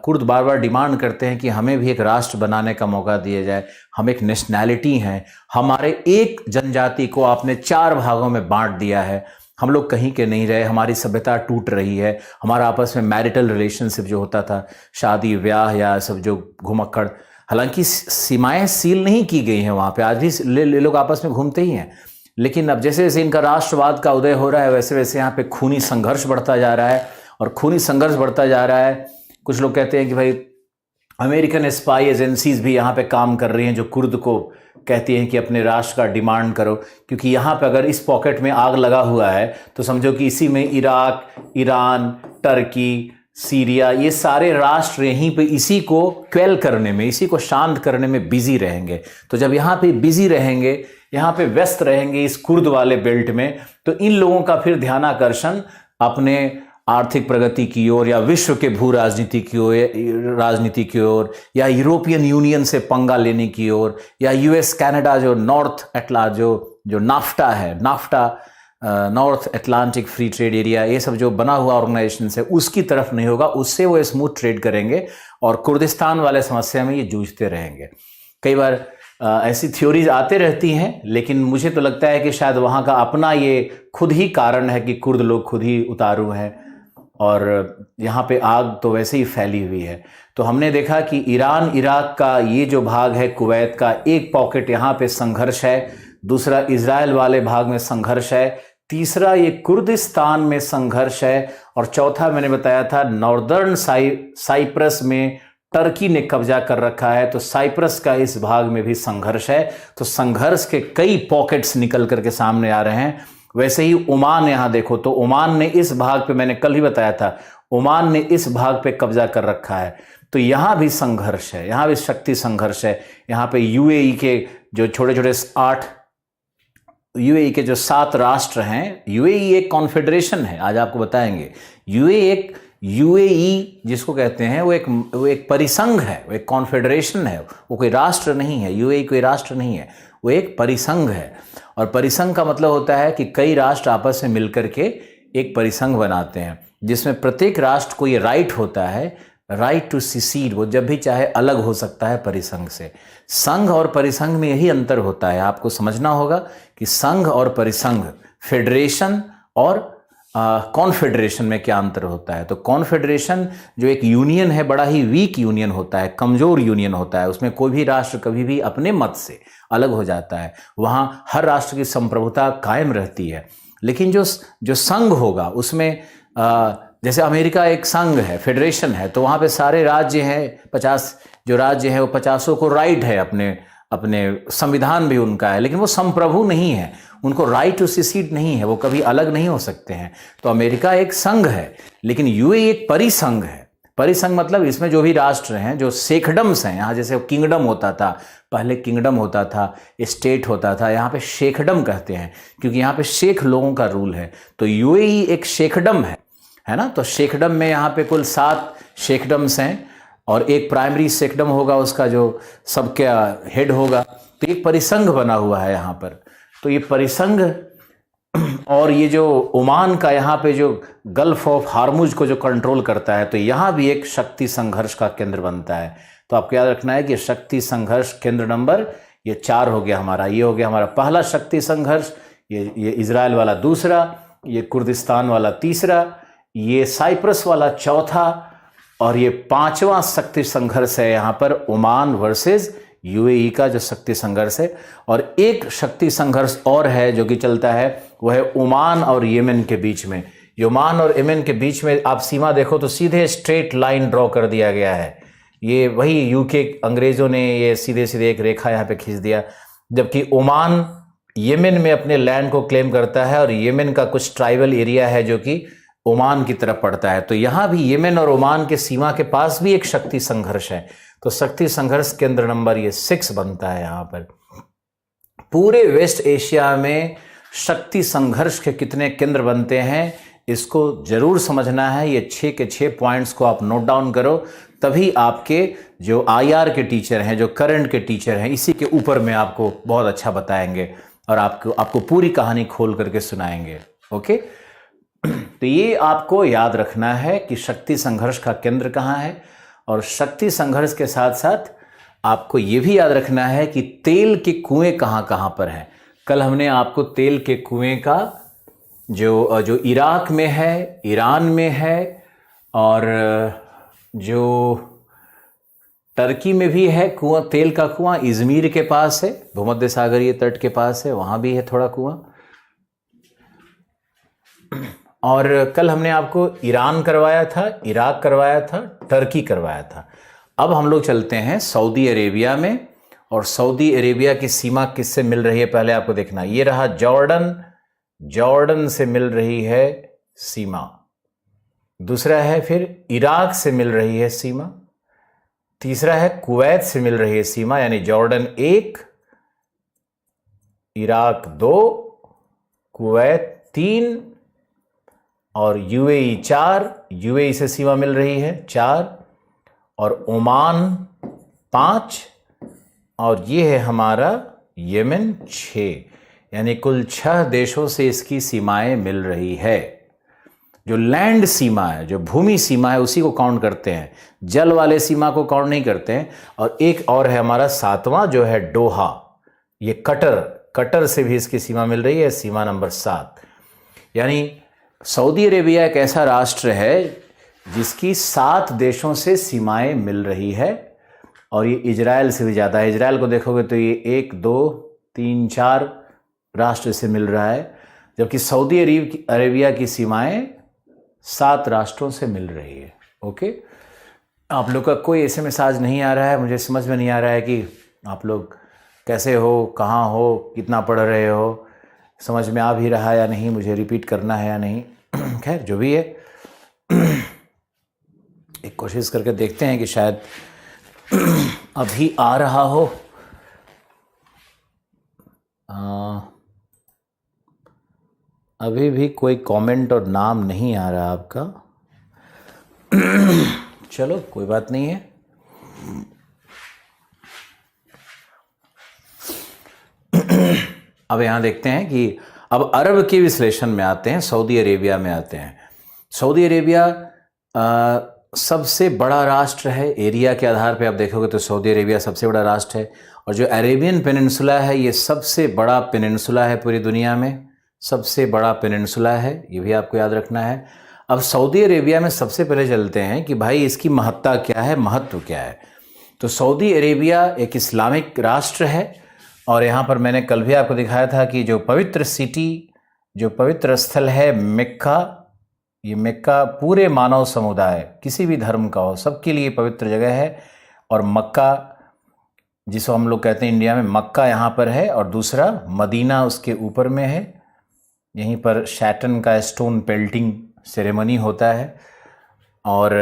कुर्द बार बार डिमांड करते हैं कि हमें भी एक राष्ट्र बनाने का मौका दिया जाए, हम एक नेशनैलिटी हैं, हमारे एक जनजाति को आपने 4 भागों में बांट दिया है, हम लोग कहीं के नहीं रहे, हमारी सभ्यता टूट रही है, हमारा आपस में मैरिटल रिलेशनशिप जो होता था, शादी ब्याह या सब जो घुमक्कड़, हालांकि सीमाएं सील नहीं की गई हैं वहाँ पे, आज भी लोग आपस में घूमते ही हैं, लेकिन अब जैसे जैसे इनका राष्ट्रवाद का उदय हो रहा है वैसे वैसे यहाँ पे खूनी संघर्ष बढ़ता जा रहा है, और खूनी संघर्ष बढ़ता जा रहा है। कुछ लोग कहते हैं कि भाई अमेरिकन स्पाई एजेंसीज भी यहाँ पे काम कर रही हैं, जो कुर्द को कहती हैं कि अपने राष्ट्र का डिमांड करो, क्योंकि यहाँ पे अगर इस पॉकेट में आग लगा हुआ है तो समझो कि इसी में इराक, ईरान, टर्की, सीरिया, ये सारे राष्ट्र यहीं पे इसी को क्वेल करने में, इसी को शांत करने में बिजी रहेंगे। तो जब यहाँ पे बिजी रहेंगे, यहाँ पे व्यस्त रहेंगे इस कुर्द वाले बेल्ट में, तो इन लोगों का फिर ध्यानाकर्षण अपने आर्थिक प्रगति की ओर, या विश्व के भू राजनीति की ओर, या यूरोपियन यूनियन से पंगा लेने की ओर, या यूएस कनाडा जो जो नाफ्टा है, north Atlantic free trade area, ये सब जो बना हुआ ऑर्गेनाइजेशन है उसकी तरफ नहीं होगा। उससे वो स्मूथ ट्रेड करेंगे और कुर्दिस्तान वाले समस्या में ये जूझते रहेंगे। कई बार ऐसी थ्योरीज आते रहती हैं, लेकिन मुझे तो लगता है कि शायद वहाँ का अपना ये खुद ही कारण है कि कुर्द लोग खुद ही उतारू हैं, और यहाँ पे आग तो वैसे ही फैली हुई है। तो हमने देखा कि ईरान इराक का ये जो भाग है, कुवैत का एक पॉकेट, यहाँ पे संघर्ष है, दूसरा इजराइल वाले भाग में संघर्ष है, तीसरा ये कुर्दिस्तान में संघर्ष है, और चौथा मैंने बताया था नॉर्दर्न साइप्रस में टर्की ने कब्जा कर रखा है, तो साइप्रस का इस भाग में भी संघर्ष है। तो संघर्ष के कई पॉकेट्स निकल करके सामने आ रहे हैं। वैसे ही ओमान, यहाँ देखो तो ओमान ने इस भाग पे, मैंने कल ही बताया था, ओमान ने इस भाग पे कब्जा कर रखा है। तो यहाँ भी संघर्ष है, यहाँ भी शक्ति संघर्ष है। यहाँ पे यूएई के जो छोटे छोटे 7 राष्ट्र हैं, यूएई एक कॉन्फेडरेशन है, आज आपको बताएंगे। यूएई जिसको कहते हैं वो एक परिसंघ है, वो एक कॉन्फेडरेशन है, वो कोई राष्ट्र नहीं है। यूएई कोई राष्ट्र नहीं है, वो एक परिसंघ है। और परिसंघ का मतलब होता है कि कई राष्ट्र आपस में मिलकर के एक परिसंघ बनाते हैं, जिसमें प्रत्येक राष्ट्र को ये राइट होता है, राइट टू सिसीड, वो जब भी चाहे अलग हो सकता है परिसंघ से। संघ और परिसंघ में यही अंतर होता है, आपको समझना होगा कि संघ और परिसंघ, फेडरेशन और कॉन्फेडरेशन में क्या अंतर होता है। तो कॉन्फेडरेशन जो एक यूनियन है, बड़ा ही वीक यूनियन होता है, कमजोर यूनियन होता है, उसमें कोई भी राष्ट्र कभी भी अपने मत से अलग हो जाता है, वहां हर राष्ट्र की संप्रभुता कायम रहती है। लेकिन जो संघ होगा उसमें जैसे अमेरिका एक संघ है, फेडरेशन है, तो वहां पे सारे राज्य हैं, 50 जो राज्य हैं वो 50 को राइट है, अपने संविधान भी उनका है, लेकिन वो संप्रभु नहीं है, उनको राइट टू सिसीड नहीं है, वो कभी अलग नहीं हो सकते हैं। तो अमेरिका एक संघ है, लेकिन यूएई एक परिसंघ है। परिसंघ मतलब इसमें जो भी राष्ट्र हैं, जो शेखडम्स हैं, यहाँ जैसे किंगडम होता था, पहले किंगडम होता था, स्टेट होता था, यहाँ पे शेखडम कहते हैं, क्योंकि यहाँ पे शेख लोगों का रूल है। तो यूएई एक शेखडम है ना। तो शेखडम में यहाँ पे कुल 7 शेखडम्स हैं, और एक प्राइमरी शेखडम होगा, उसका जो सबका हेड होगा। तो एक परिसंघ बना हुआ है यहाँ पर। तो ये परिसंघ, और ये जो ओमान का यहाँ पे जो गल्फ ऑफ हार्मुज को जो कंट्रोल करता है, तो यहाँ भी एक शक्ति संघर्ष का केंद्र बनता है। तो आपको याद रखना है कि शक्ति संघर्ष केंद्र नंबर ये 4 हो गया हमारा। ये हो गया हमारा पहला शक्ति संघर्ष, ये इजराइल वाला दूसरा, ये कुर्दिस्तान वाला तीसरा, ये साइप्रस वाला चौथा, और ये 5वां शक्ति संघर्ष है यहाँ पर ओमान वर्सेस यूएई का जो शक्ति संघर्ष है। और एक शक्ति संघर्ष और है जो कि चलता है, वो है ओमान और येमेन के बीच में। ओमान और येमेन के बीच में आप सीमा देखो तो सीधे स्ट्रेट लाइन ड्रॉ कर दिया गया है। ये वही यूके अंग्रेजों ने ये सीधे सीधे एक रेखा यहाँ पे खींच दिया, जबकि ओमान येमेन में अपने लैंड को क्लेम करता है, और येमेन का कुछ ट्राइबल एरिया है जो कि ओमान की तरफ पड़ता है। तो यहाँ भी येमेन और ओमान के सीमा के पास भी एक शक्ति संघर्ष है। तो शक्ति संघर्ष केंद्र नंबर ये 6 बनता है यहाँ पर। पूरे वेस्ट एशिया में शक्ति संघर्ष के कितने केंद्र बनते हैं, इसको जरूर समझना है। ये 6 के 6 पॉइंट्स को आप नोट डाउन करो, तभी आपके जो आईआर के टीचर हैं, जो करंट के टीचर हैं, इसी के ऊपर में आपको बहुत अच्छा बताएंगे और आपको पूरी कहानी खोल करके सुनाएंगे। ओके, तो ये आपको याद रखना है कि शक्ति संघर्ष का केंद्र कहाँ है, और शक्ति संघर्ष के साथ साथ आपको ये भी याद रखना है कि तेल के कुएं कहाँ कहाँ पर हैं। कल हमने आपको तेल के कुएं का जो इराक में है, ईरान में है, और जो टर्की में भी है कुआं, तेल का कुआं, इजमीर के पास है, भूमध्य सागरीय तट के पास है, वहां भी है थोड़ा कुआं। और कल हमने आपको ईरान करवाया था, इराक करवाया था, टर्की करवाया था। अब हम लोग चलते हैं सऊदी अरेबिया में, और सऊदी अरेबिया की सीमा किससे मिल रही है पहले आपको देखना। ये रहा जॉर्डन, जॉर्डन से मिल रही है सीमा। दूसरा है फिर इराक से मिल रही है सीमा। तीसरा है कुवैत से मिल रही है सीमा, यानी जॉर्डन 1, इराक 2, कुवैत 3 और यूएई 4, यूएई से सीमा मिल रही है 4, और ओमान 5, और ये है हमारा यमन 6, यानी कुल 6 देशों से इसकी सीमाएं मिल रही है। जो लैंड सीमा है, जो भूमि सीमा है, उसी को काउंट करते हैं, जल वाले सीमा को काउंट नहीं करते हैं। और एक और है हमारा 7वां, जो है डोहा, ये कटर से भी इसकी सीमा मिल रही है, सीमा नंबर 7। यानी सऊदी अरेबिया एक ऐसा राष्ट्र है जिसकी 7 देशों से सीमाएं मिल रही है, और ये इजराइल से भी ज़्यादा है। इजराइल को देखोगे तो ये 1, 2, 3, 4 राष्ट्र से मिल रहा है, जबकि सऊदी अरेबिया की सीमाएं 7 राष्ट्रों से मिल रही है। ओके, आप लोग का कोई एसएमएस आज नहीं आ रहा है, मुझे समझ में नहीं आ रहा है कि आप लोग कैसे हो, कहाँ हो, कितना पढ़ रहे हो, समझ में आ भी रहा है या नहीं, मुझे रिपीट करना है या नहीं। खैर जो भी है, एक कोशिश करके देखते हैं कि शायद अभी आ रहा हो। अभी भी कोई कमेंट और नाम नहीं आ रहा आपका। चलो कोई बात नहीं है। अब यहाँ देखते हैं कि अब अरब के विश्लेषण में आते हैं, सऊदी अरेबिया में आते हैं। सऊदी अरेबिया सबसे बड़ा राष्ट्र है एरिया के आधार पे। आप देखोगे तो सऊदी अरेबिया सबसे बड़ा राष्ट्र है, और जो अरेबियन पेनिनसुला है ये सबसे बड़ा पेनिनसुला है पूरी दुनिया में, सबसे बड़ा पेनिनसुला है, ये भी आपको याद रखना है। अब सऊदी अरेबिया में सबसे पहले चलते हैं कि भाई इसकी महत्ता क्या है, महत्व क्या है। तो सऊदी अरेबिया एक इस्लामिक राष्ट्र है, और यहाँ पर मैंने कल भी आपको दिखाया था कि जो पवित्र सिटी, जो पवित्र स्थल है मक्का, ये मक्का पूरे मानव समुदाय, किसी भी धर्म का हो, सबके लिए पवित्र जगह है। और मक्का जिसको हम लोग कहते हैं इंडिया में मक्का, यहाँ पर है, और दूसरा मदीना उसके ऊपर में है। यहीं पर शैटन का स्टोन पेल्टिंग सेरेमनी होता है। और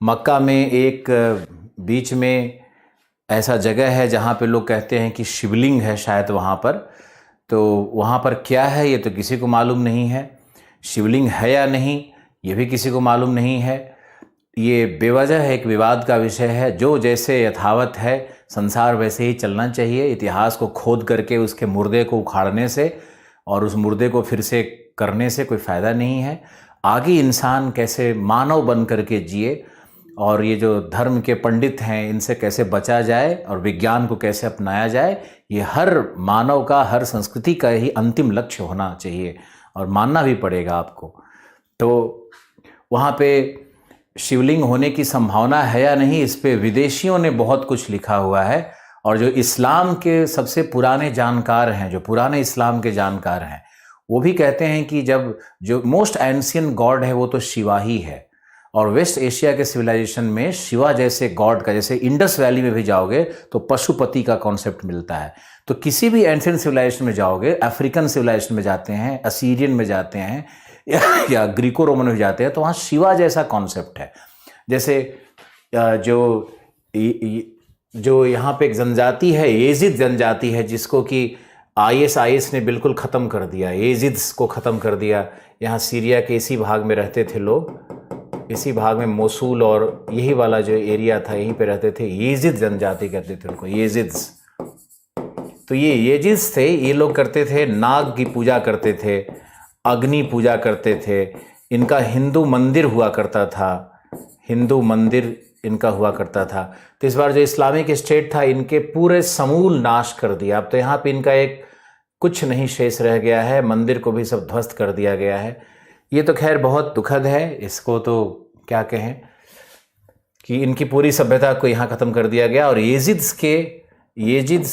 मक्का में एक बीच में ऐसा जगह है जहाँ पे लोग कहते हैं कि शिवलिंग है शायद वहाँ पर। तो वहाँ पर क्या है ये तो किसी को मालूम नहीं है, शिवलिंग है या नहीं ये भी किसी को मालूम नहीं है। ये बेवजह एक विवाद का विषय है। जो जैसे यथावत है संसार वैसे ही चलना चाहिए। इतिहास को खोद करके उसके मुर्दे को उखाड़ने से और उस मुर्दे को फिर से करने से कोई फ़ायदा नहीं है। आगे इंसान कैसे मानव बन करके जिए, और ये जो धर्म के पंडित हैं इनसे कैसे बचा जाए, और विज्ञान को कैसे अपनाया जाए, ये हर मानव का, हर संस्कृति का ही अंतिम लक्ष्य होना चाहिए, और मानना भी पड़ेगा आपको। तो वहाँ पे शिवलिंग होने की संभावना है या नहीं, इस पे विदेशियों ने बहुत कुछ लिखा हुआ है। और जो इस्लाम के सबसे पुराने जानकार हैं, जो पुराने इस्लाम के जानकार हैं, वो भी कहते हैं कि जब जो मोस्ट एंशियंट गॉड है वो तो शिवा ही है। और वेस्ट एशिया के सिविलाइजेशन में शिवा जैसे गॉड का, जैसे इंडस वैली में भी जाओगे तो पशुपति का कॉन्सेप्ट मिलता है। तो किसी भी एंशियंट सिविलाइजेशन में जाओगे, अफ्रीकन सिविलाइजेशन में जाते हैं, असीरियन में जाते हैं, या ग्रीको रोमन में जाते हैं, तो वहाँ शिवा जैसा कॉन्सेप्ट है। जैसे जो यहाँ पे एक जनजाति है, येजिद जनजाति है, जिसको कि आईएस ने बिल्कुल ख़त्म कर दिया, येजिद्स को ख़त्म कर दिया। यहाँ सीरिया के इसी भाग में रहते थे लोग, इसी भाग में मोसूल और यही वाला जो एरिया था यहीं पे रहते थे। येजिद जनजाति कहते थे उनको, येजिद्स। तो ये येजिद्स थे, ये लोग करते थे नाग की पूजा करते थे, अग्नि पूजा करते थे। इनका हिंदू मंदिर हुआ करता था, हिंदू मंदिर इनका हुआ करता था। तो इस बार जो इस्लामिक स्टेट था इनके पूरे समूल नाश कर दिया। अब तो यहाँ पे इनका एक कुछ नहीं शेष रह गया है, मंदिर को भी सब ध्वस्त कर दिया गया है। ये तो खैर बहुत दुखद है, इसको तो क्या कहें कि इनकी पूरी सभ्यता को यहाँ ख़त्म कर दिया गया और येजिद्स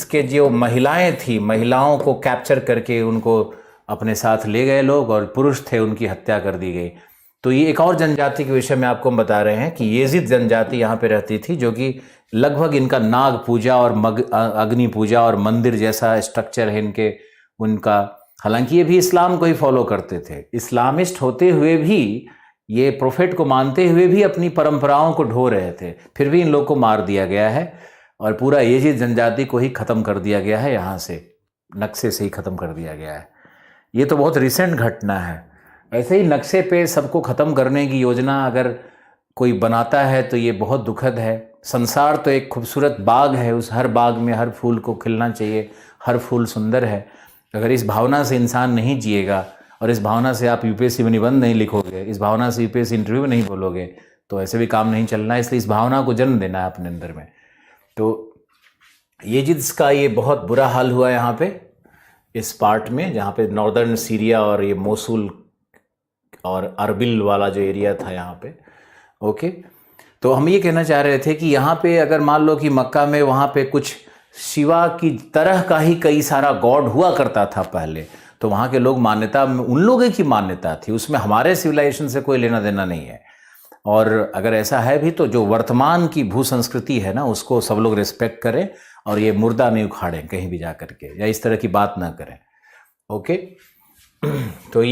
के जो महिलाएं थी, महिलाओं को कैप्चर करके उनको अपने साथ ले गए लोग, और पुरुष थे उनकी हत्या कर दी गई। तो ये एक और जनजाति के विषय में आपको हम बता रहे हैं कि येजिद जनजाति यहाँ पे रहती थी, जो कि लगभग इनका नाग पूजा और अग्नि पूजा और मंदिर जैसा स्ट्रक्चर है उनका। हालांकि ये भी इस्लाम को ही फॉलो करते थे, इस्लामिस्ट होते हुए भी, ये प्रोफेट को मानते हुए भी अपनी परंपराओं को ढो रहे थे, फिर भी इन लोग को मार दिया गया है और पूरा येजिद जनजाति को ही ख़त्म कर दिया गया है, यहाँ से नक्शे से ही ख़त्म कर दिया गया है। ये तो बहुत रिसेंट घटना है। ऐसे ही नक्शे पे सबको ख़त्म करने की योजना अगर कोई बनाता है तो ये बहुत दुखद है। संसार तो एक खूबसूरत बाग है, उस हर बाग में हर फूल को खिलना चाहिए, हर फूल सुंदर है। अगर इस भावना से इंसान नहीं जिएगा और इस भावना से आप यूपीएससी में निबंध नहीं लिखोगे, इस भावना से यूपीएससी इंटरव्यू में नहीं बोलोगे, तो ऐसे भी काम नहीं चलना है। इसलिए इस भावना को जन्म देना है अपने अंदर में। तो येजिद्स का ये बहुत बुरा हाल हुआ यहाँ पे, इस पार्ट में जहाँ पे नॉर्दर्न सीरिया और ये मोसुल और अरबिल वाला जो एरिया था यहाँ पे। ओके, तो हम ये कहना चाह रहे थे कि यहाँ पे अगर मान लो कि मक्का में वहाँ पे कुछ शिवा की तरह का ही कई सारा गॉड हुआ करता था पहले, तो वहाँ के लोग मान्यता, उन लोगों की मान्यता थी, उसमें हमारे सिविलाइजेशन से कोई लेना देना नहीं है। और अगर ऐसा है भी तो जो वर्तमान की भू संस्कृति है ना, उसको सब लोग रिस्पेक्ट करें और ये मुर्दा नहीं उखाड़ें कहीं भी जा करके, या इस तरह की बात ना करें। ओके, तो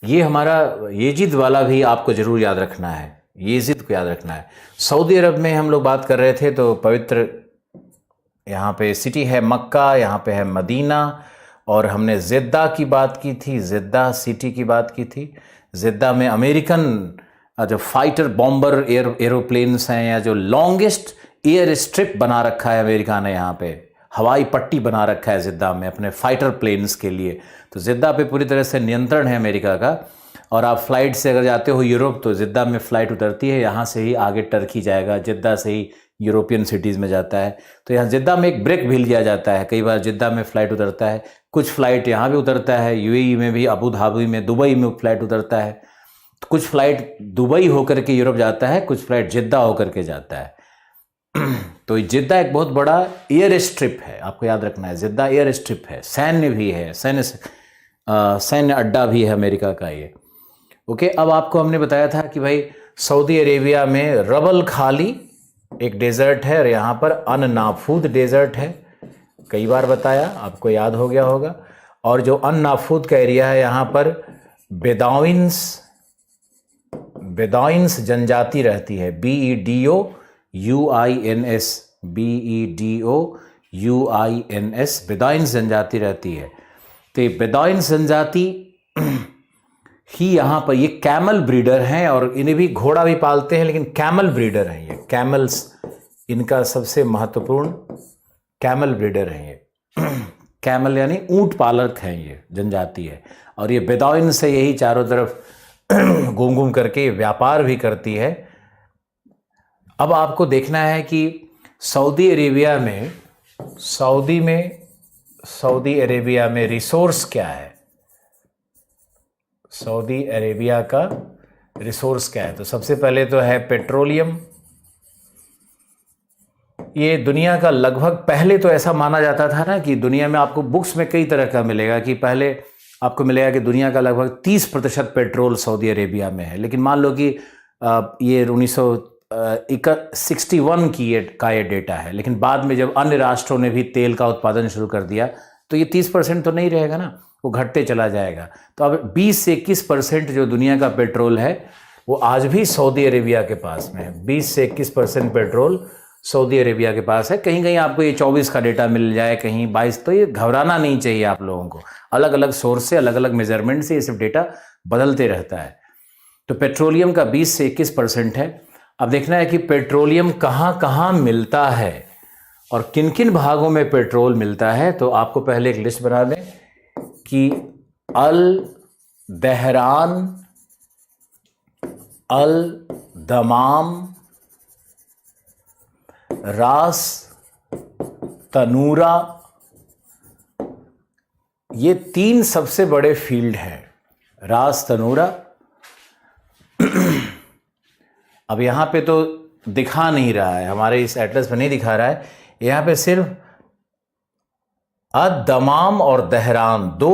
ये हमारा येजिद वाला भी आपको जरूर याद रखना है, येजिद को याद रखना है। सऊदी अरब में हम लोग बात कर रहे थे, तो पवित्र यहाँ पे सिटी है मक्का, यहाँ पे है मदीना, और हमने जिद्दा की बात की थी, जिद्दा सिटी की बात की थी। जिद्दा में अमेरिकन जो फाइटर बॉम्बर एरोप्लेन्स हैं, या जो लॉन्गेस्ट एयर स्ट्रिप बना रखा है अमेरिका ने, यहाँ पे हवाई पट्टी बना रखा है जिद्दा में अपने फाइटर प्लेन्स के लिए। तो जिद्दा पे पूरी तरह से नियंत्रण है अमेरिका का। और आप फ्लाइट से अगर जाते हो यूरोप, तो जिद्दा में फ़्लाइट उतरती है, यहाँ से ही आगे टर्की जाएगा, जिद्दा से ही यूरोपियन सिटीज़ में जाता है। तो यहाँ जिद्दा में एक ब्रेक भी लिया जाता है, कई बार जिद्दा में फ़्लाइट उतरता है, कुछ फ़्लाइट यहाँ भी उतरता है, यूएई में भी, अबू धाबी में, दुबई में फ़्लाइट उतरता है। तो कुछ फ़्लाइट दुबई होकर के यूरोप जाता है, कुछ फ़्लाइट जिद्दा होकर के जाता है। तो जिद्दा एक बहुत बड़ा एयर स्ट्रिप है, आपको याद रखना है, जिद्दा एयर स्ट्रिप है, सैन्य भी है, सैन्य अड्डा भी है अमेरिका का ये। ओके, अब आपको हमने बताया था कि भाई सऊदी अरेबिया में रबल खाली एक डेजर्ट है और यहाँ पर अन-नाफूद डेजर्ट है, कई बार बताया, आपको याद हो गया होगा। और जो अन-नाफूद का एरिया है, यहाँ पर बेदॉइंस जनजाति रहती है, BEDOUINS, बेदॉइंस जनजाति रहती है। तो बेदॉइंस जनजाति ही यहाँ पर, ये कैमल ब्रीडर हैं और इन्हें भी घोड़ा भी पालते हैं, लेकिन कैमल ब्रीडर हैं ये, कैमल्स इनका सबसे महत्वपूर्ण कैमल ब्रीडर हैं ये। कैमल यानी ऊंट पालक हैं, ये जनजाति है। और ये बेदॉइन से यही चारों तरफ घूम घूम करके व्यापार भी करती है। अब आपको देखना है कि सऊदी अरेबिया में रिसोर्स क्या है, सऊदी अरेबिया का रिसोर्स क्या है। तो सबसे पहले तो है पेट्रोलियम। ये दुनिया का लगभग, पहले तो ऐसा माना जाता था ना कि दुनिया में, आपको बुक्स में कई तरह का मिलेगा कि पहले आपको मिलेगा कि दुनिया का लगभग 30% पेट्रोल सऊदी अरेबिया में है। लेकिन मान लो कि ये 1961 का ये डेटा है, लेकिन बाद में जब अन्य राष्ट्रों ने भी तेल का उत्पादन शुरू कर दिया तो ये 30% तो नहीं रहेगा ना, वो घटते चला जाएगा। तो अब 20 से 21% जो दुनिया का पेट्रोल है वो आज भी सऊदी अरेबिया के पास में है। 20 से 21% पेट्रोल सऊदी अरेबिया के पास है। कहीं कहीं आपको ये 24 का डेटा मिल जाए, कहीं 22, तो ये घबराना नहीं चाहिए आप लोगों को। अलग अलग सोर्स से, अलग अलग मेजरमेंट से ये सब डेटा बदलते रहता है। तो पेट्रोलियम का 20 से 21% है। अब देखना है कि पेट्रोलियम कहाँ कहाँ मिलता है और किन किन भागों में पेट्रोल मिलता है। तो आपको पहले एक लिस्ट बना दें कि अल दहरान, अल दमाम, रास तनूरा, ये 3 सबसे बड़े फील्ड हैं। रास तनूरा, अब यहाँ पे तो दिखा नहीं रहा है, हमारे इस एटलस पे नहीं दिखा रहा है, यहाँ पे सिर्फ दमाम और दहरान दो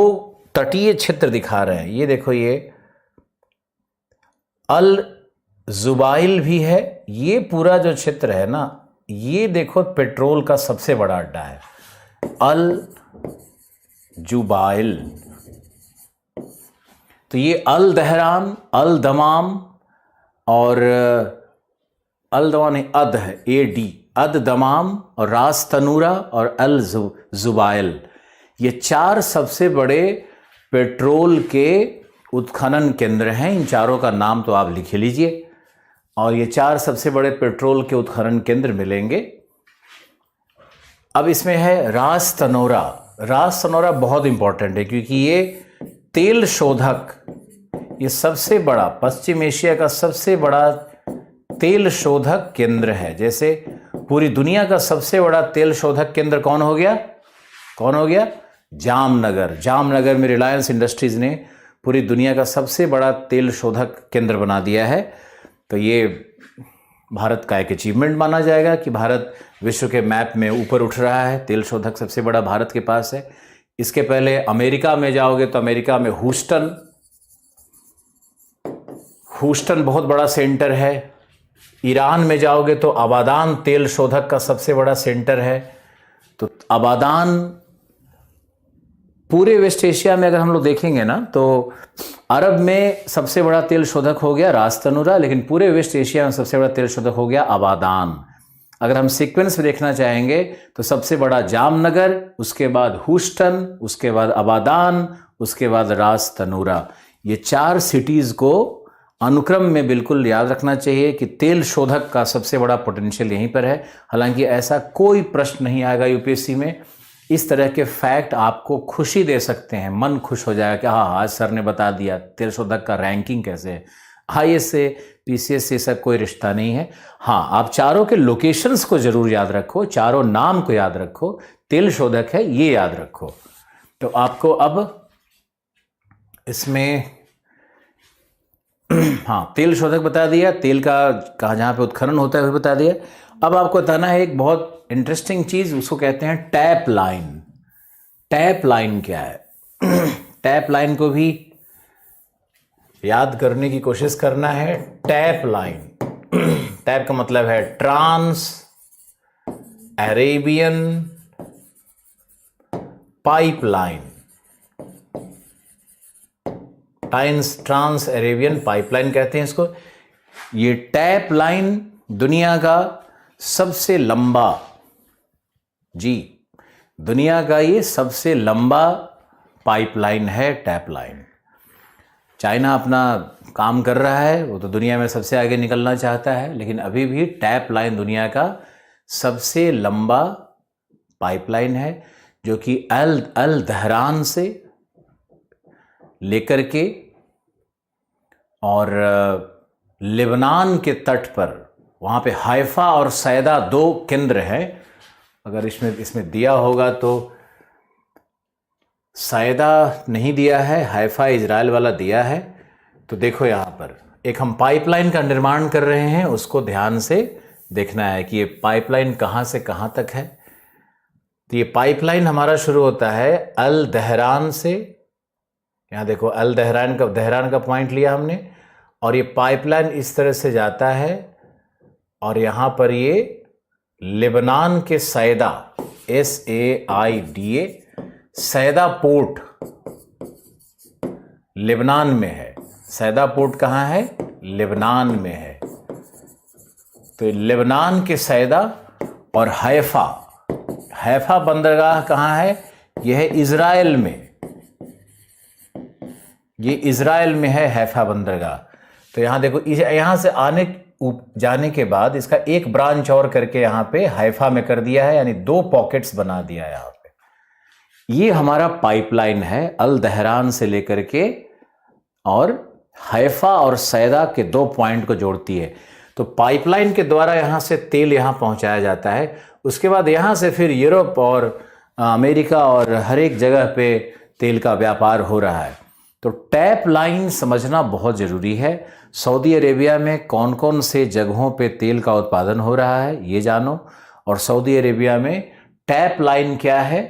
तटीय क्षेत्र दिखा रहे हैं। ये देखो, ये अल जुबाइल भी है। ये पूरा जो क्षेत्र है ना, ये देखो पेट्रोल का सबसे बड़ा अड्डा है, अल जुबाइल। तो ये अल दहरान, अल दमाम और अल दमाम नहीं, अद है, AD, अद दमाम और रास तनूरा और अल जुबाइल, ये 4 सबसे बड़े पेट्रोल के उत्खनन केंद्र हैं। इन चारों का नाम तो आप लिख लीजिए। और ये 4 सबसे बड़े पेट्रोल के उत्खनन केंद्र मिलेंगे। अब इसमें है रास तनोरा। रास तनोरा बहुत इंपॉर्टेंट है क्योंकि ये तेल शोधक, ये सबसे बड़ा, पश्चिम एशिया का सबसे बड़ा तेल शोधक केंद्र है। जैसे पूरी दुनिया का सबसे बड़ा तेल शोधक केंद्र कौन हो गया? कौन हो गया? जामनगर। जामनगर में रिलायंस इंडस्ट्रीज ने पूरी दुनिया का सबसे बड़ा तेल शोधक केंद्र बना दिया है। तो ये भारत का एक अचीवमेंट माना जाएगा कि भारत विश्व के मैप में ऊपर उठ रहा है, तेल शोधक सबसे बड़ा भारत के पास है। इसके पहले अमेरिका में जाओगे तो अमेरिका में ह्यूस्टन बहुत बड़ा सेंटर है। ईरान में जाओगे तो अबादान तेल शोधक का सबसे बड़ा सेंटर है। तो अबादान पूरे वेस्ट एशिया में अगर हम लोग देखेंगे ना, तो अरब में सबसे बड़ा तेल शोधक हो गया रास तनूरा, लेकिन पूरे वेस्ट एशिया में सबसे बड़ा तेल शोधक हो गया अबादान। अगर हम सीक्वेंस में देखना चाहेंगे तो सबसे बड़ा जामनगर, उसके बाद ह्यूस्टन, उसके बाद अबादान, उसके बाद रास तनूरा। ये 4 सिटीज़ को अनुक्रम में बिल्कुल याद रखना चाहिए कि तेल शोधक का सबसे बड़ा पोटेंशियल यहीं पर है। हालांकि ऐसा कोई प्रश्न नहीं आएगा यूपीएससी में। इस तरह के फैक्ट आपको खुशी दे सकते हैं, मन खुश हो जाएगा कि हाँ, आज सर ने बता दिया तेल शोधक का रैंकिंग कैसे है। IAS से PCS से इसका कोई रिश्ता नहीं है। हाँ, आप चारों के लोकेशंस को जरूर याद रखो, चारों नाम को याद रखो, तेल शोधक है ये याद रखो। तो आपको अब इसमें हाँ, तेल शोधक बता दिया, तेल का कहाँ जहाँ पे उत्खनन होता है वो बता दिया। अब आपको बताना है एक बहुत इंटरेस्टिंग चीज, उसको कहते हैं टैप लाइन। टैप लाइन क्या है? टैप लाइन को भी याद करने की कोशिश करना है। टैप लाइन, टैप का मतलब है trans Arabian pipeline. Trans Arabian pipeline कहते हैं इसको। ये टैप लाइन दुनिया का सबसे लंबा, जी दुनिया का ये सबसे लंबा पाइपलाइन है टैप लाइन। चाइना अपना काम कर रहा है, वो तो दुनिया में सबसे आगे निकलना चाहता है, लेकिन अभी भी टैप लाइन दुनिया का सबसे लंबा पाइपलाइन है, जो कि अल दहरान से लेकर के और लेबनान के तट पर, वहाँ पे हाइफा और सैदा 2 केंद्र हैं। अगर इसमें दिया होगा तो सैदा नहीं दिया है, हाइफा इजराइल वाला दिया है। तो देखो यहाँ पर एक हम पाइपलाइन का निर्माण कर रहे हैं, उसको ध्यान से देखना है कि ये पाइपलाइन कहाँ से कहाँ तक है। तो ये पाइपलाइन हमारा शुरू होता है अल दहरान से। यहाँ देखो अल दहरान का पॉइंट लिया हमने, और ये पाइपलाइन इस तरह से जाता है और यहाँ पर ये लेबनान के सैदा, SAIDA, सैदा पोर्ट लेबनान में है। सैदा पोर्ट कहाँ है? लेबनान में है। तो लेबनान के सैदा और हैफा बंदरगाह कहाँ है? यह है इजराइल में, ये इजराइल में है हैफा बंदरगाह। तो यहाँ देखो, यहाँ से जाने के बाद इसका एक ब्रांच और करके यहाँ पे हैफा में कर दिया है, यानी 2 पॉकेट्स बना दिया है यहाँ पे। ये हमारा पाइपलाइन है अल दहरान से लेकर के और हैफा और सैदा के 2 पॉइंट को जोड़ती है। तो पाइपलाइन के द्वारा यहाँ से तेल यहाँ पहुँचाया जाता है। उसके बाद यहाँ से फिर यूरोप और अमेरिका और हर एक जगह पे तेल का व्यापार हो रहा है। तो टैप लाइन समझना बहुत ज़रूरी है। सऊदी अरेबिया में कौन कौन से जगहों पे तेल का उत्पादन हो रहा है ये जानो, और सऊदी अरेबिया में टैप लाइन क्या है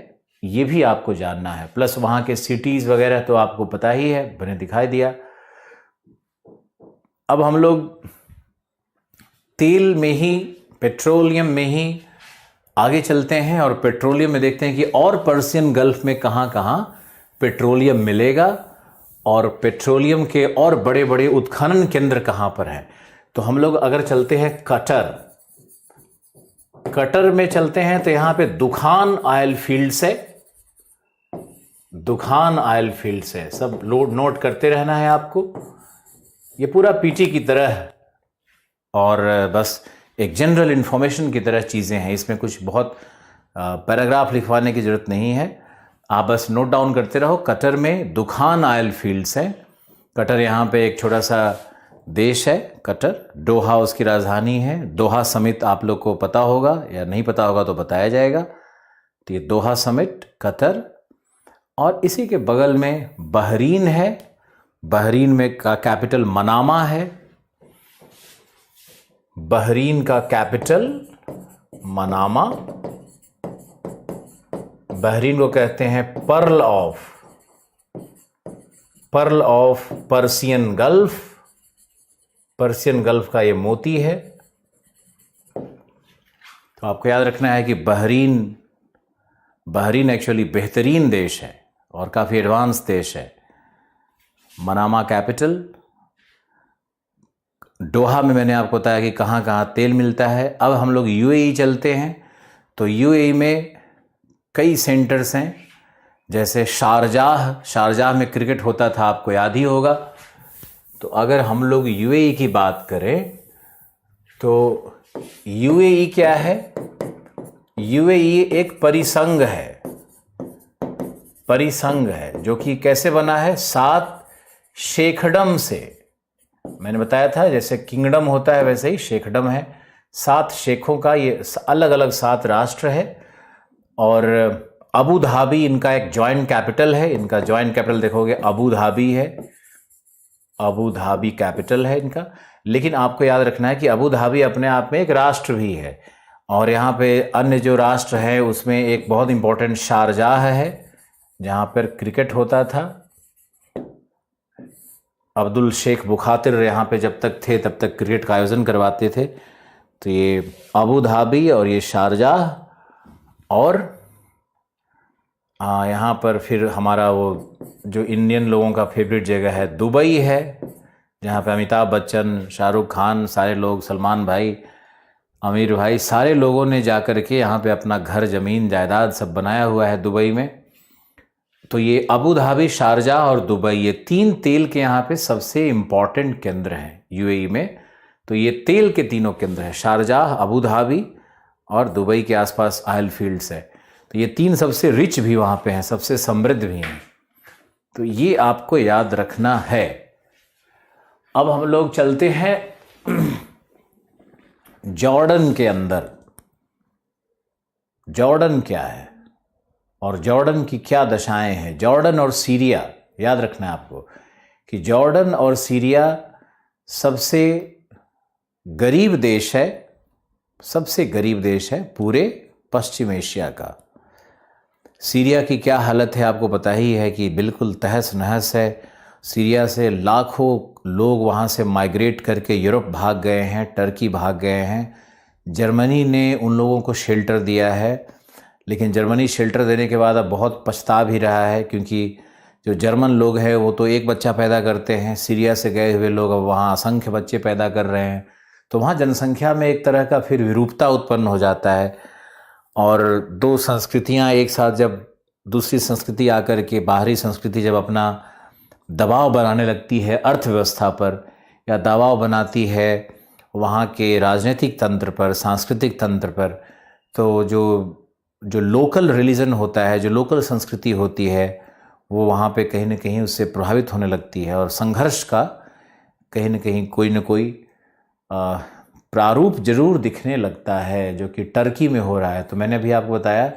ये भी आपको जानना है, प्लस वहाँ के सिटीज़ वगैरह तो आपको पता ही है, मैंने दिखाई दिया। अब हम लोग तेल में ही, पेट्रोलियम में ही आगे चलते हैं और पेट्रोलियम में देखते हैं कि और पर्शियन गल्फ में कहाँ कहाँ पेट्रोलियम मिलेगा और पेट्रोलियम के और बड़े बड़े उत्खनन केंद्र कहाँ पर हैं। तो हम लोग अगर चलते हैं कटर में चलते हैं तो यहाँ पे दुखान ऑयल फील्ड से, दुखान ऑयल फील्ड से सब लोड नोट करते रहना है आपको, ये पूरा पीटी की तरह है और बस एक जनरल इंफॉर्मेशन की तरह चीज़ें हैं, इसमें कुछ बहुत पैराग्राफ लिखवाने की ज़रूरत नहीं है, आप बस नोट डाउन करते रहो। कतर में दुखान ऑयल फील्ड्स है। कतर यहाँ पे एक छोटा सा देश है कतर, दोहा उसकी राजधानी है। दोहा समिट आप लोग को पता होगा या नहीं पता होगा तो बताया जाएगा। तो ये दोहा समिट कतर, और इसी के बगल में बहरीन है। बहरीन में का कैपिटल मनामा है। बहरीन का कैपिटल मनामा। बहरीन को कहते हैं pearl of Persian gulf. Persian gulf का ये मोती है। तो आपको याद रखना है कि बहरीन एक्चुअली बेहतरीन देश है और काफ़ी एडवांस देश है। Manama capital. दोहा में मैंने आपको बताया कि कहाँ कहाँ तेल मिलता है। अब हम लोग यूएई चलते हैं। तो यूएई में कई सेंटर्स हैं, जैसे शारजाह में क्रिकेट होता था, आपको याद ही होगा। तो अगर हम लोग यूएई की बात करें तो यूएई क्या है? यूएई एक परिसंघ है जो कि कैसे बना है? 7 शेखडम से। मैंने बताया था जैसे किंगडम होता है वैसे ही शेखडम है। 7 शेखों का ये अलग अलग 7 राष्ट्र है। और अबू धाबी इनका एक जॉइंट कैपिटल है। इनका जॉइंट कैपिटल देखोगे अबू धाबी है। अबू धाबी कैपिटल है इनका। लेकिन आपको याद रखना है कि अबू धाबी अपने आप में एक राष्ट्र भी है। और यहाँ पे अन्य जो राष्ट्र है उसमें एक बहुत इंपॉर्टेंट शारजाह है जहाँ पर क्रिकेट होता था। अब्दुल शेख बुखातिर यहाँ पे जब तक थे तब तक क्रिकेट का आयोजन करवाते थे। तो ये अबू धाबी और ये शारजाह, और यहाँ पर फिर हमारा वो जो इंडियन लोगों का फेवरेट जगह है दुबई है, जहाँ पे अमिताभ बच्चन, शाहरुख खान, सारे लोग, सलमान भाई, आमिर भाई, सारे लोगों ने जाकर के यहाँ पे अपना घर, ज़मीन, जायदाद सब बनाया हुआ है दुबई में। तो ये अबू धाबी, शारजाह और दुबई, ये 3 तेल के यहाँ पे सबसे इम्पॉर्टेंट केंद्र हैं यूएई में। तो ये तेल के तीनों केंद्र हैं, शारजाह, अबू धाबी और दुबई के आसपास ऑयल फील्ड्स है। तो ये 3 सबसे रिच भी वहाँ पे हैं, सबसे समृद्ध भी हैं। तो ये आपको याद रखना है। अब हम लोग चलते हैं जॉर्डन के अंदर। जॉर्डन क्या है और जॉर्डन की क्या दशाएं हैं? जॉर्डन और सीरिया, याद रखना है आपको कि जॉर्डन और सीरिया सबसे गरीब देश है, सबसे गरीब देश है पूरे पश्चिम एशिया का। सीरिया की क्या हालत है आपको पता ही है कि बिल्कुल तहस नहस है। सीरिया से लाखों लोग वहाँ से माइग्रेट करके यूरोप भाग गए हैं, टर्की भाग गए हैं। जर्मनी ने उन लोगों को शेल्टर दिया है, लेकिन जर्मनी शेल्टर देने के बाद अब बहुत पछता भी रहा है, क्योंकि जो जर्मन लोग हैं वो तो एक बच्चा पैदा करते हैं। सीरिया से गए हुए लोग अब वहाँ असंख्य बच्चे पैदा कर रहे हैं। तो वहाँ जनसंख्या में एक तरह का फिर विरूपता उत्पन्न हो जाता है। और 2 संस्कृतियाँ एक साथ, जब दूसरी संस्कृति आकर के, बाहरी संस्कृति जब अपना दबाव बनाने लगती है अर्थव्यवस्था पर, या दबाव बनाती है वहाँ के राजनीतिक तंत्र पर, सांस्कृतिक तंत्र पर, तो जो लोकल रिलीजन होता है, जो लोकल संस्कृति होती है, वो वहाँ पे कहीं ना कहीं उससे प्रभावित होने लगती है। और संघर्ष का कहीं ना कहीं कोई ना कोई प्रारूप जरूर दिखने लगता है, जो कि टर्की में हो रहा है। तो मैंने अभी आपको बताया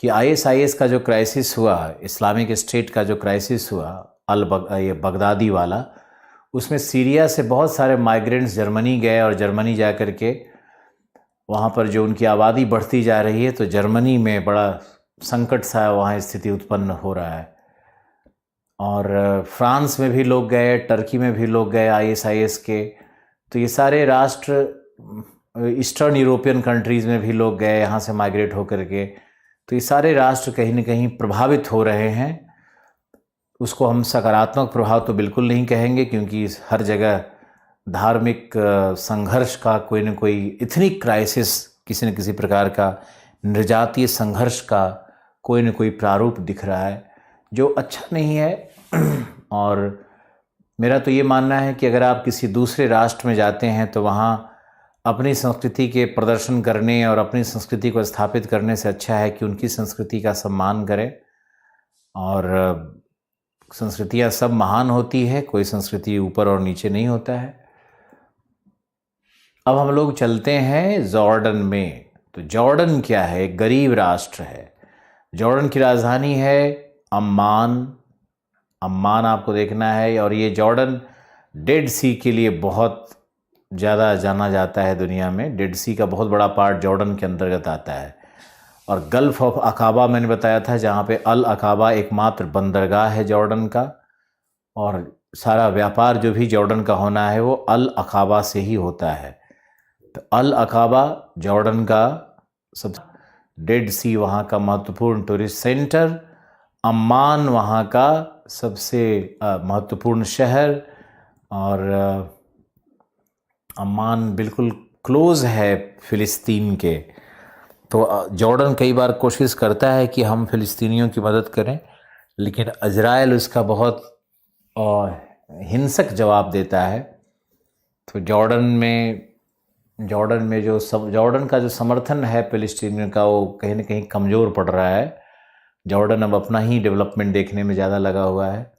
कि ISIS का जो क्राइसिस हुआ, इस्लामिक स्टेट का जो क्राइसिस हुआ, ये बगदादी वाला, उसमें सीरिया से बहुत सारे माइग्रेंट्स जर्मनी गए और जर्मनी जा कर के वहाँ पर जो उनकी आबादी बढ़ती जा रही है, तो जर्मनी में बड़ा संकट सा वहाँ स्थिति उत्पन्न हो रहा है। और फ्रांस में भी लोग गए, टर्की में भी लोग गए ISIS के। तो ये सारे राष्ट्र, ईस्टर्न यूरोपियन कंट्रीज़ में भी लोग गए यहाँ से माइग्रेट होकर के। तो ये सारे राष्ट्र कहीं ना कहीं प्रभावित हो रहे हैं। उसको हम सकारात्मक प्रभाव तो बिल्कुल नहीं कहेंगे, क्योंकि हर जगह धार्मिक संघर्ष का कोई न कोई, इथनिक क्राइसिस, किसी न किसी प्रकार का निर्जातीय संघर्ष का कोई न कोई प्रारूप दिख रहा है, जो अच्छा नहीं है। और मेरा तो ये मानना है कि अगर आप किसी दूसरे राष्ट्र में जाते हैं तो वहाँ अपनी संस्कृति के प्रदर्शन करने और अपनी संस्कृति को स्थापित करने से अच्छा है कि उनकी संस्कृति का सम्मान करें। और संस्कृतियाँ सब महान होती है, कोई संस्कृति ऊपर और नीचे नहीं होता है। अब हम लोग चलते हैं जॉर्डन में। तो जॉर्डन क्या है? एक गरीब राष्ट्र है। जॉर्डन की राजधानी है अम्मान। अम्मान आपको देखना है। और ये जॉर्डन डेड सी के लिए बहुत ज़्यादा जाना जाता है दुनिया में। डेड सी का बहुत बड़ा पार्ट जॉर्डन के अंतर्गत आता है। और गल्फ़ ऑफ अकाबा मैंने बताया था, जहाँ पे अल अकाबा एकमात्र बंदरगाह है जॉर्डन का। और सारा व्यापार जो भी जॉर्डन का होना है वो अल अकाबा से ही होता है। तो अल अकाबा जॉर्डन का सब, डेड सी वहाँ का महत्वपूर्ण टूरिस्ट सेंटर, अम्मान वहाँ का सबसे महत्वपूर्ण शहर। और अम्मान बिल्कुल क्लोज़ है फ़िलिस्तीन के। तो जॉर्डन कई बार कोशिश करता है कि हम फ़िलिस्तीनियों की मदद करें, लेकिन इजराइल उसका बहुत हिंसक जवाब देता है। तो जॉर्डन में जॉर्डन का जो समर्थन है फ़िलिस्तीनियों का, वो कहीं ना कहीं कमज़ोर पड़ रहा है। जॉर्डन अब अपना ही डेवलपमेंट देखने में ज़्यादा लगा हुआ है।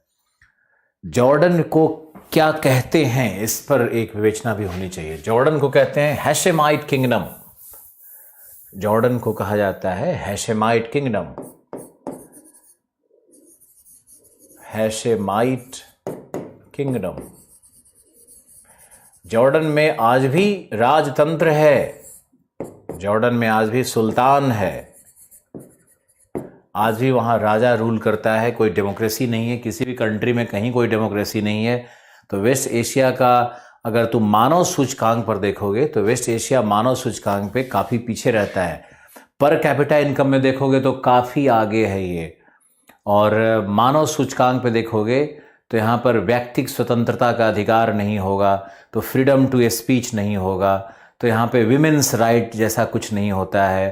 जॉर्डन को क्या कहते हैं, इस पर एक विवेचना भी होनी चाहिए। जॉर्डन को कहते हैं हैशेमाइट किंगडम। जॉर्डन को कहा जाता है हैशेमाइट किंगडम। हैशेमाइट किंगडम। जॉर्डन में आज भी राजतंत्र है। जॉर्डन में आज भी सुल्तान है। आज भी वहाँ राजा रूल करता है। कोई डेमोक्रेसी नहीं है किसी भी कंट्री में, कहीं कोई डेमोक्रेसी नहीं है। तो वेस्ट एशिया का अगर तुम मानव सूचकांक पर देखोगे तो वेस्ट एशिया मानव सूचकांक पे काफ़ी पीछे रहता है। पर कैपिटा इनकम में देखोगे तो काफ़ी आगे है ये। और मानव सूचकांक पे देखोगे तो यहाँ पर व्यक्तिगत स्वतंत्रता का अधिकार नहीं होगा, तो फ्रीडम टू स्पीच नहीं होगा, तो यहाँ पे विमेंस राइट जैसा कुछ नहीं होता है।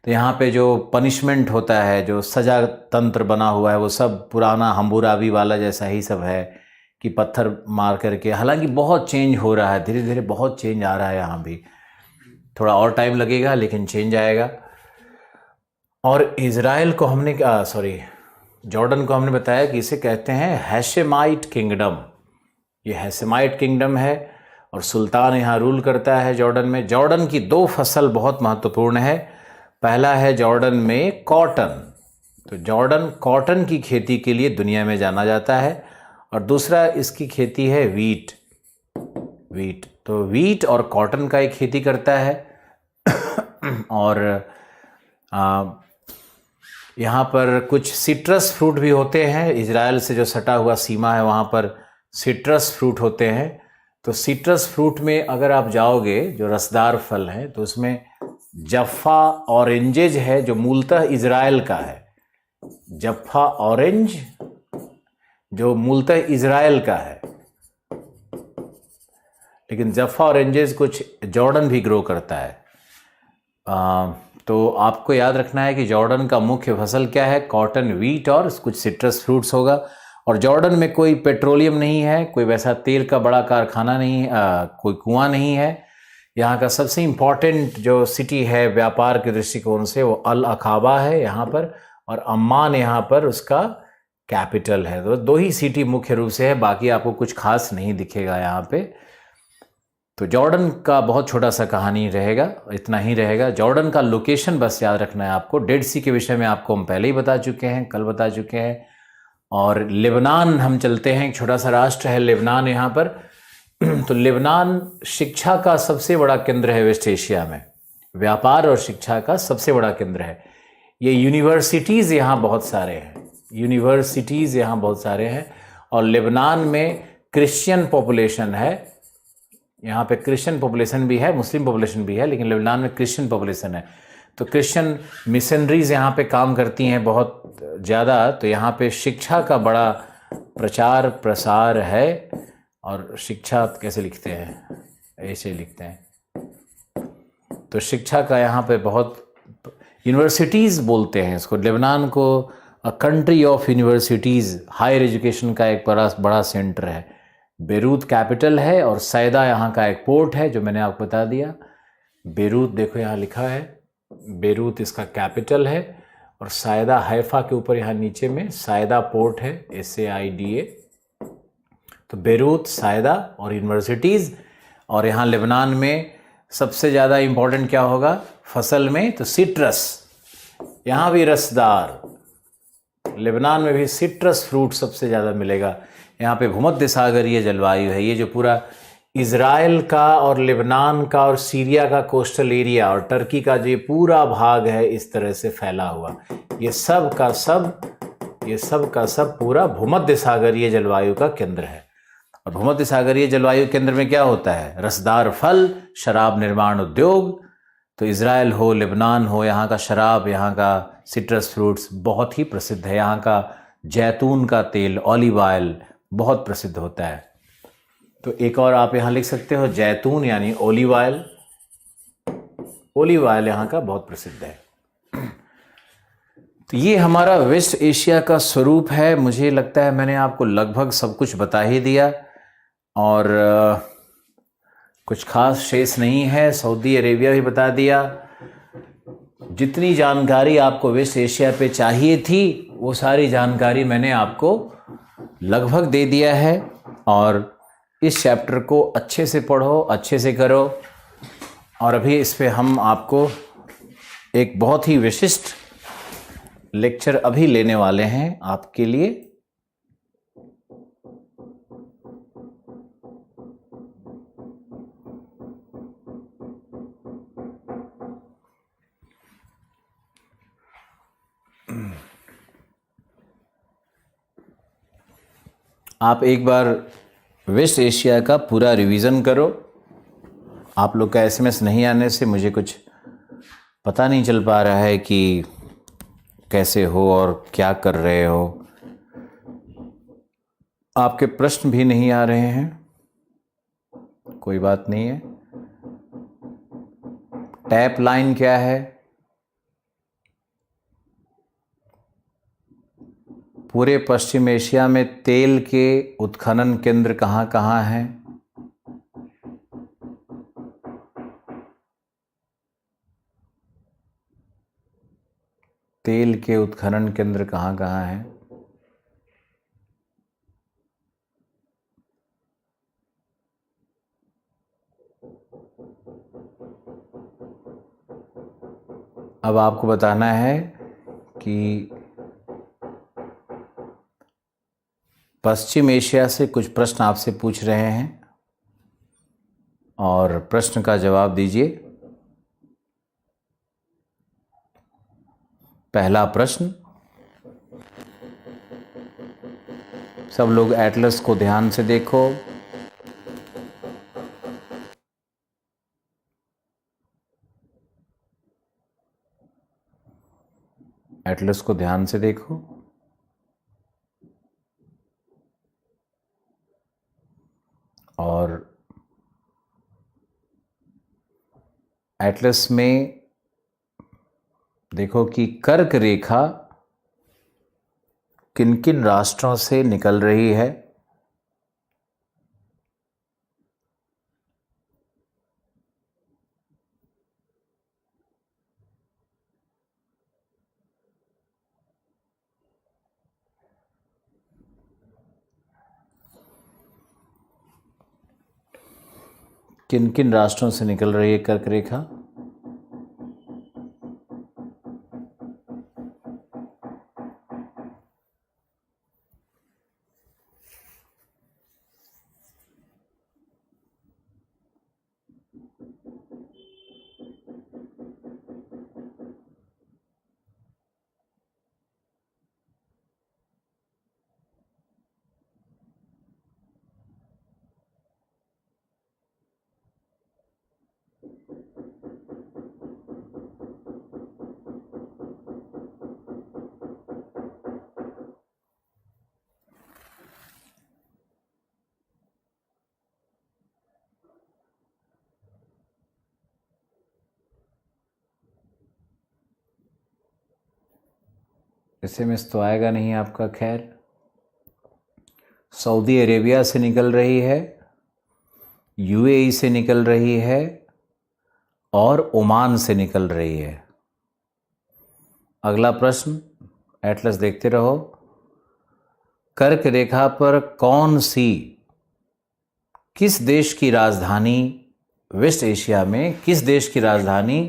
तो यहाँ पे जो पनिशमेंट होता है, जो सजा तंत्र बना हुआ है, वो सब पुराना हम्बुराबी वाला जैसा ही सब है कि पत्थर मार करके। हालांकि बहुत चेंज हो रहा है, धीरे धीरे बहुत चेंज आ रहा है यहाँ भी। थोड़ा और टाइम लगेगा लेकिन चेंज आएगा। और इज़राइल को हमने जॉर्डन को हमने बताया कि इसे कहते हैं हैशेमाइट किंगडम। ये हैशेमाइट किंगडम है और सुल्तान यहाँ रूल करता है जॉर्डन में। जॉर्डन की दो फसल बहुत महत्वपूर्ण है। पहला है जॉर्डन में कॉटन। तो जॉर्डन कॉटन की खेती के लिए दुनिया में जाना जाता है। और दूसरा इसकी खेती है वीट। तो वीट और कॉटन का एक खेती करता है। और यहाँ पर कुछ सिट्रस फ्रूट भी होते हैं। इजराइल से जो सटा हुआ सीमा है वहाँ पर सिट्रस फ्रूट होते हैं। तो सिट्रस फ्रूट में अगर आप जाओगे, जो रसदार फल है, तो उसमें जफ़ा ऑरेंजेज है जो मूलतः इजराइल का है। जफ़ा ऑरेंज जो मूलतः इजराइल का है, लेकिन जफ़ा ऑरेंजेस कुछ जॉर्डन भी ग्रो करता है। तो आपको याद रखना है कि जॉर्डन का मुख्य फसल क्या है? कॉटन, वीट और कुछ सिट्रस फ्रूट्स होगा। और जॉर्डन में कोई पेट्रोलियम नहीं है, कोई वैसा तेल का बड़ा कारखाना नहीं है, कोई कुआं नहीं है। यहाँ का सबसे इम्पॉर्टेंट जो सिटी है व्यापार के दृष्टिकोण से वो अल अकाबा है यहाँ पर, और अम्मान यहाँ पर उसका कैपिटल है। तो दो ही सिटी मुख्य रूप से है, बाकी आपको कुछ खास नहीं दिखेगा यहाँ पे। तो जॉर्डन का बहुत छोटा सा कहानी रहेगा, इतना ही रहेगा। जॉर्डन का लोकेशन बस याद रखना है आपको। डेड सी के विषय में आपको हम पहले ही बता चुके हैं, कल बता चुके हैं। और लेबनान हम चलते हैं, एक छोटा सा राष्ट्र है लेबनान यहाँ पर। तो लेबनान शिक्षा का सबसे बड़ा केंद्र है वेस्ट एशिया में, व्यापार और शिक्षा का सबसे बड़ा केंद्र है। ये यूनिवर्सिटीज़ यहाँ बहुत सारे हैं, यूनिवर्सिटीज़ यहाँ बहुत सारे हैं। और लेबनान में क्रिश्चियन पॉपुलेशन है, यहाँ पे क्रिश्चियन पॉपुलेशन भी है, मुस्लिम पॉपुलेशन भी है, लेकिन लेबनान में क्रिश्चियन पॉपुलेशन है। तो क्रिश्चियन मिशनरीज यहाँ पे काम करती हैं बहुत ज़्यादा। तो यहाँ पे शिक्षा का बड़ा प्रचार प्रसार है। और शिक्षा कैसे लिखते हैं, ऐसे लिखते हैं। तो शिक्षा का यहाँ पे बहुत यूनिवर्सिटीज़ बोलते हैं इसको, लेबनान को a country of universities, higher education का एक बड़ा सेंटर है। बेरूत कैपिटल है और सैदा यहाँ का एक पोर्ट है, जो मैंने आपको बता दिया। बेरूत देखो यहाँ लिखा है, बेरूत इसका कैपिटल है। और सैदा हैफा के ऊपर यहाँ नीचे में सैदा पोर्ट है, SAIDA। तो बेरूत, सैदा और यूनिवर्सिटीज़। और यहाँ लेबनान में सबसे ज़्यादा इम्पोर्टेंट क्या होगा फसल में, तो सिट्रस। यहाँ भी रसदार, लेबनान में भी सिट्रस फ्रूट सबसे ज़्यादा मिलेगा। यहाँ पे भूमध्य सागरीय जलवायु है। ये जो पूरा इज़राइल का और लेबनान का और सीरिया का कोस्टल एरिया और टर्की का जो ये पूरा भाग है, इस तरह से फैला हुआ, ये सब का सब पूरा भूमध्य सागरीय जलवायु का केंद्र है। और भूमध्य सागरीय जलवायु केंद्र में क्या होता है, रसदार फल, शराब निर्माण उद्योग। तो इज़राइल हो, लेबनान हो, यहाँ का शराब, यहाँ का सिट्रस फ्रूट्स बहुत ही प्रसिद्ध है। यहाँ का जैतून का तेल, ऑलिव ऑयल बहुत प्रसिद्ध होता है। तो एक और आप यहाँ लिख सकते हो, जैतून यानी ऑलिव ऑयल। ऑलिव ऑयल यहाँ का बहुत प्रसिद्ध है। तो ये हमारा वेस्ट एशिया का स्वरूप है। मुझे लगता है मैंने आपको लगभग सब कुछ बता ही दिया और कुछ खास शेष नहीं है। सऊदी अरेबिया भी बता दिया। जितनी जानकारी आपको वेस्ट एशिया पे चाहिए थी, वो सारी जानकारी मैंने आपको लगभग दे दिया है। और इस चैप्टर को अच्छे से पढ़ो, अच्छे से करो। और अभी इस पे हम आपको एक बहुत ही विशिष्ट लेक्चर अभी लेने वाले हैं आपके लिए। आप एक बार वेस्ट एशिया का पूरा रिवीजन करो। आप लोग का SMS नहीं आने से मुझे कुछ पता नहीं चल पा रहा है कि कैसे हो और क्या कर रहे हो। आपके प्रश्न भी नहीं आ रहे हैं, कोई बात नहीं है। टैप लाइन क्या है, पूरे पश्चिम एशिया में तेल के उत्खनन केंद्र कहाँ कहाँ हैं? तेल के उत्खनन केंद्र कहाँ कहाँ हैं? अब आपको बताना है कि पश्चिम एशिया से कुछ प्रश्न आपसे पूछ रहे हैं और प्रश्न का जवाब दीजिए। पहला प्रश्न, सब लोग एटलस को ध्यान से देखो। एटलस को ध्यान से देखो। और एटलस में देखो कि कर्क रेखा किन किन राष्ट्रों से निकल रही है। किन किन राष्ट्रों से निकल रही है कर्क रेखा? एसएमएस तो आएगा नहीं आपका। खैर, सऊदी अरेबिया से निकल रही है, यूएई से निकल रही है और ओमान से निकल रही है। अगला प्रश्न, एटलस देखते रहो। कर्क रेखा पर कौन सी, किस देश की राजधानी, वेस्ट एशिया में किस देश की राजधानी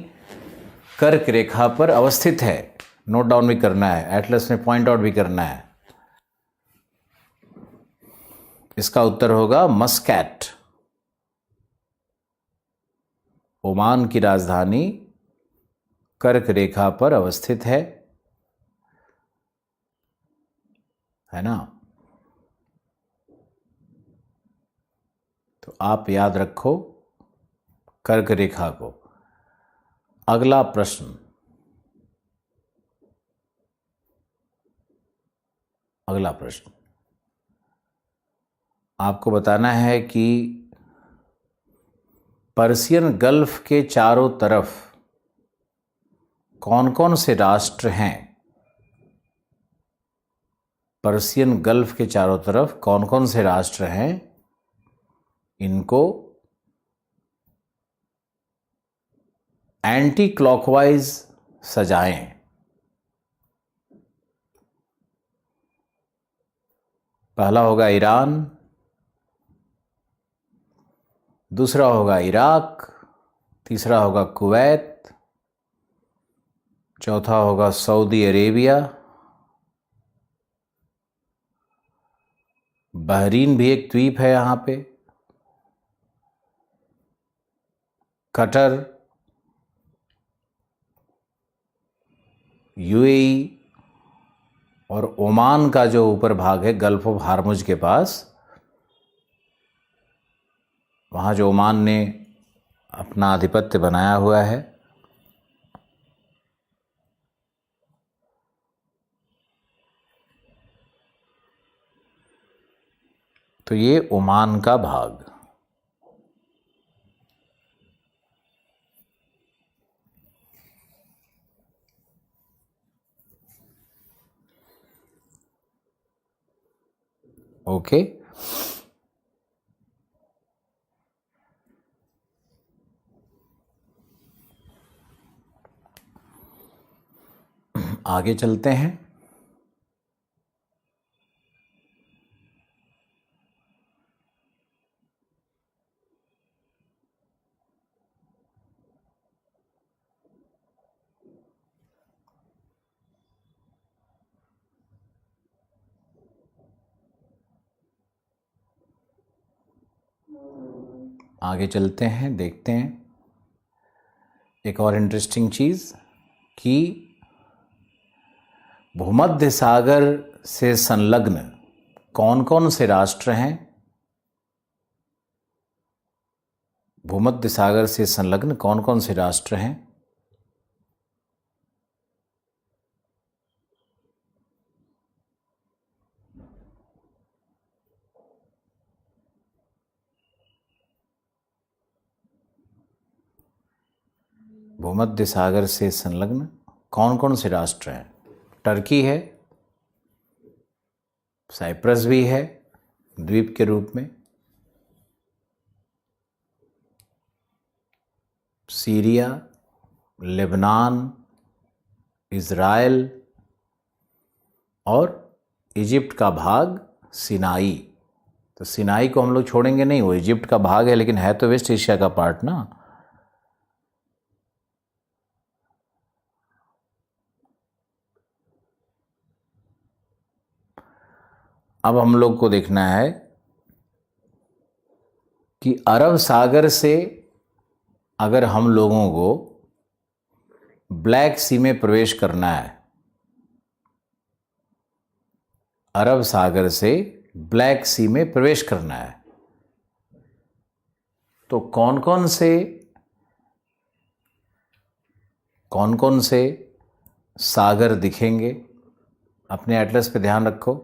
कर्क रेखा पर अवस्थित है? नोट डाउन भी करना है, एटलस में पॉइंट आउट भी करना है। इसका उत्तर होगा मस्कैट। ओमान की राजधानी कर्क रेखा पर अवस्थित है ना? तो आप याद रखो कर्क रेखा को। अगला प्रश्न, आपको बताना है कि पर्शियन गल्फ के चारों तरफ कौन कौन से राष्ट्र हैं? पर्शियन गल्फ के चारों तरफ कौन कौन से राष्ट्र हैं? इनको एंटी क्लॉकवाइज सजाएं। पहला होगा ईरान, दूसरा होगा इराक, तीसरा होगा कुवैत, चौथा होगा सऊदी अरेबिया, बहरीन भी एक द्वीप है यहां पे, कतर, यूएई और ओमान का जो ऊपर भाग है गल्फ ऑफ हार्मुज के पास, वहाँ जो ओमान ने अपना आधिपत्य बनाया हुआ है। तो ये ओमान का भाग। ओके, आगे चलते हैं। आगे चलते हैं, देखते हैं एक और इंटरेस्टिंग चीज़ कि भूमध्य सागर से संलग्न कौन कौन से राष्ट्र हैं? भूमध्य सागर से संलग्न कौन कौन से राष्ट्र हैं? भूमध्य सागर से संलग्न कौन कौन से राष्ट्र हैं? टर्की है, साइप्रस भी है द्वीप के रूप में, सीरिया, लेबनान, इज़राइल और इजिप्ट का भाग सिनाई। तो सिनाई को हम लोग छोड़ेंगे नहीं, वो इजिप्ट का भाग है लेकिन है तो वेस्ट एशिया का पार्ट ना। अब हम लोग को देखना है कि अरब सागर से अगर हम लोगों को ब्लैक सी में प्रवेश करना है, अरब सागर से ब्लैक सी में प्रवेश करना है, तो कौन कौन से सागर दिखेंगे? अपने एटलस पे ध्यान रखो।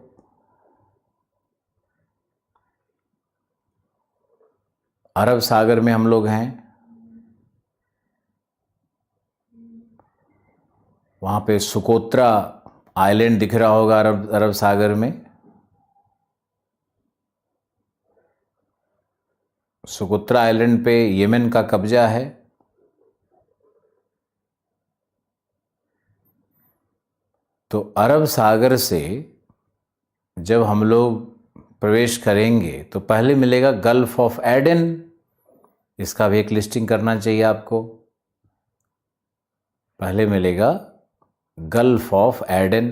अरब सागर में हम लोग हैं, वहाँ पे सुकोत्रा आइलैंड दिख रहा होगा अरब सागर में। सुकुत्रा आइलैंड पे यमन का कब्जा है। तो अरब सागर से जब हम लोग प्रवेश करेंगे तो पहले मिलेगा गल्फ ऑफ एडन। इसका भी एक लिस्टिंग करना चाहिए आपको। पहले मिलेगा गल्फ ऑफ एडन,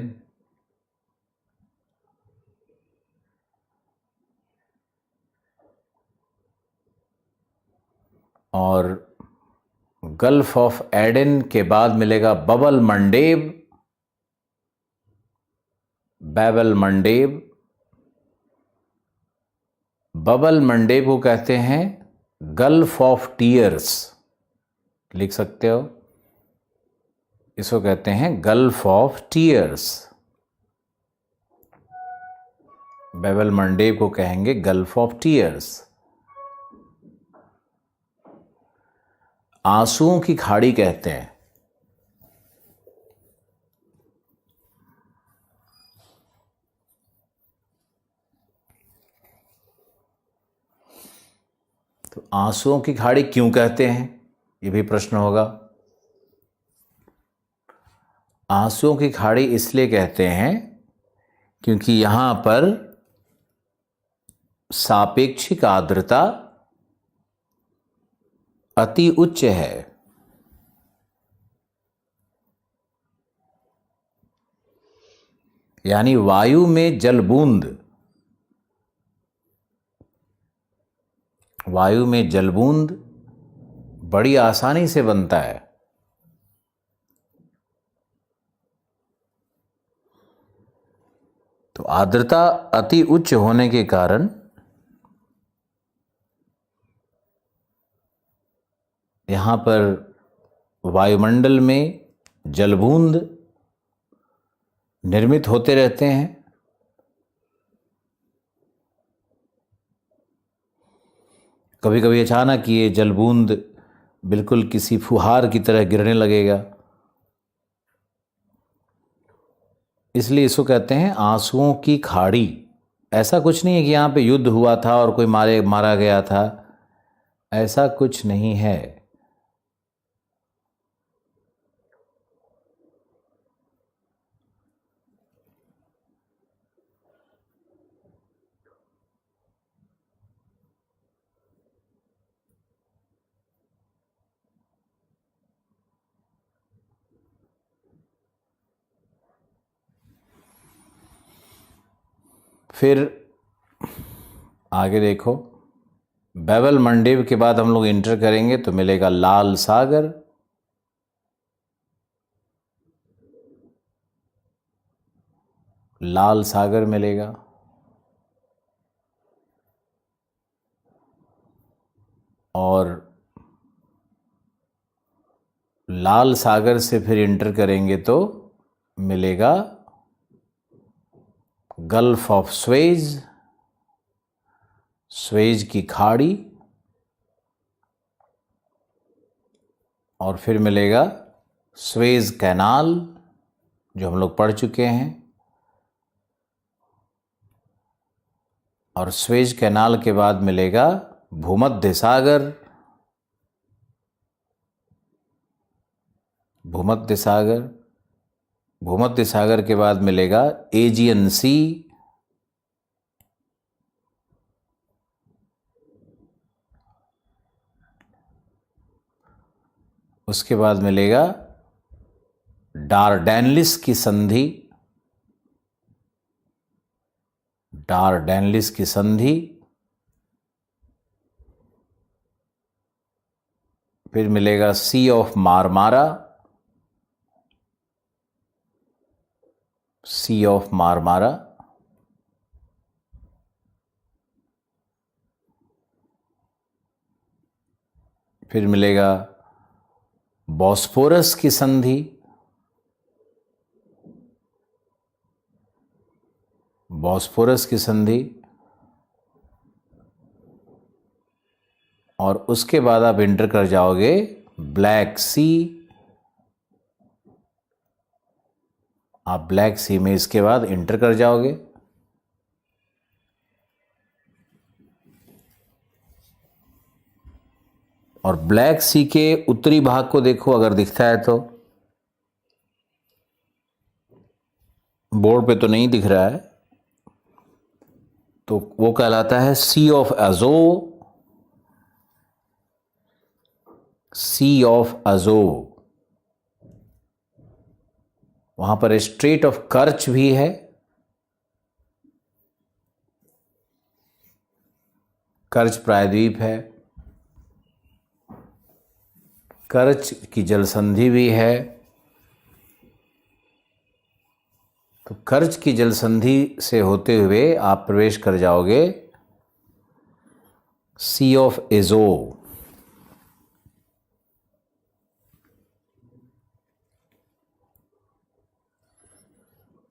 और गल्फ ऑफ एडन के बाद मिलेगा Bab el Mandeb, Bab el Mandeb. Bab el Mandeb को कहते हैं गल्फ ऑफ टीयर्स, लिख सकते हो। इसको कहते हैं gulf of tears. Bab el Mandeb को कहेंगे गल्फ ऑफ टीयर्स। आंसुओं की खाड़ी कहते हैं। तो आंसुओं की खाड़ी क्यों कहते हैं, ये भी प्रश्न होगा। आंसुओं की खाड़ी इसलिए कहते हैं क्योंकि यहां पर सापेक्षिक आर्द्रता अति उच्च है। यानी वायु में जलबूंद बड़ी आसानी से बनता है। तो आर्द्रता अति उच्च होने के कारण यहां पर वायुमंडल में जलबूंद निर्मित होते रहते हैं। कभी कभी अचानक ये जलबूंद बिल्कुल किसी फुहार की तरह गिरने लगेगा। इसलिए इसको कहते हैं आंसुओं की खाड़ी। ऐसा कुछ नहीं है कि यहाँ पे युद्ध हुआ था और कोई मारा गया था, ऐसा कुछ नहीं है। फिर आगे देखो, बैबल मंडेब के बाद हम लोग इंटर करेंगे तो मिलेगा लाल सागर। लाल सागर मिलेगा। और लाल सागर से फिर इंटर करेंगे तो मिलेगा गल्फ ऑफ स्वेज, स्वेज की खाड़ी। और फिर मिलेगा स्वेज कैनाल, जो हम लोग पढ़ चुके हैं। और स्वेज कैनाल के बाद मिलेगा भूमध्य सागर। भूमध्य सागर, भूमध्य सागर के बाद मिलेगा एजियन सी। उसके बाद मिलेगा डारडेनलिस की संधि। डारडेनलिस की संधि। फिर मिलेगा सी of Marmara. C of Marmara. फिर मिलेगा बॉस्फोरस की संधि। बॉस्फोरस की संधि। और उसके बाद आप इंटर कर जाओगे ब्लैक सी आप ब्लैक सी में इसके बाद इंटर कर जाओगे। और ब्लैक सी के उत्तरी भाग को देखो, अगर दिखता है तो। बोर्ड पे तो नहीं दिख रहा है, तो वो कहलाता है सी ऑफ अजो। सी ऑफ अजो। वहां पर स्ट्रेट ऑफ कर्च भी है। कर्च प्रायद्वीप है। कर्च की जलसंधि भी है। तो कर्च की जलसंधि से होते हुए आप प्रवेश कर जाओगे सी ऑफ एजो।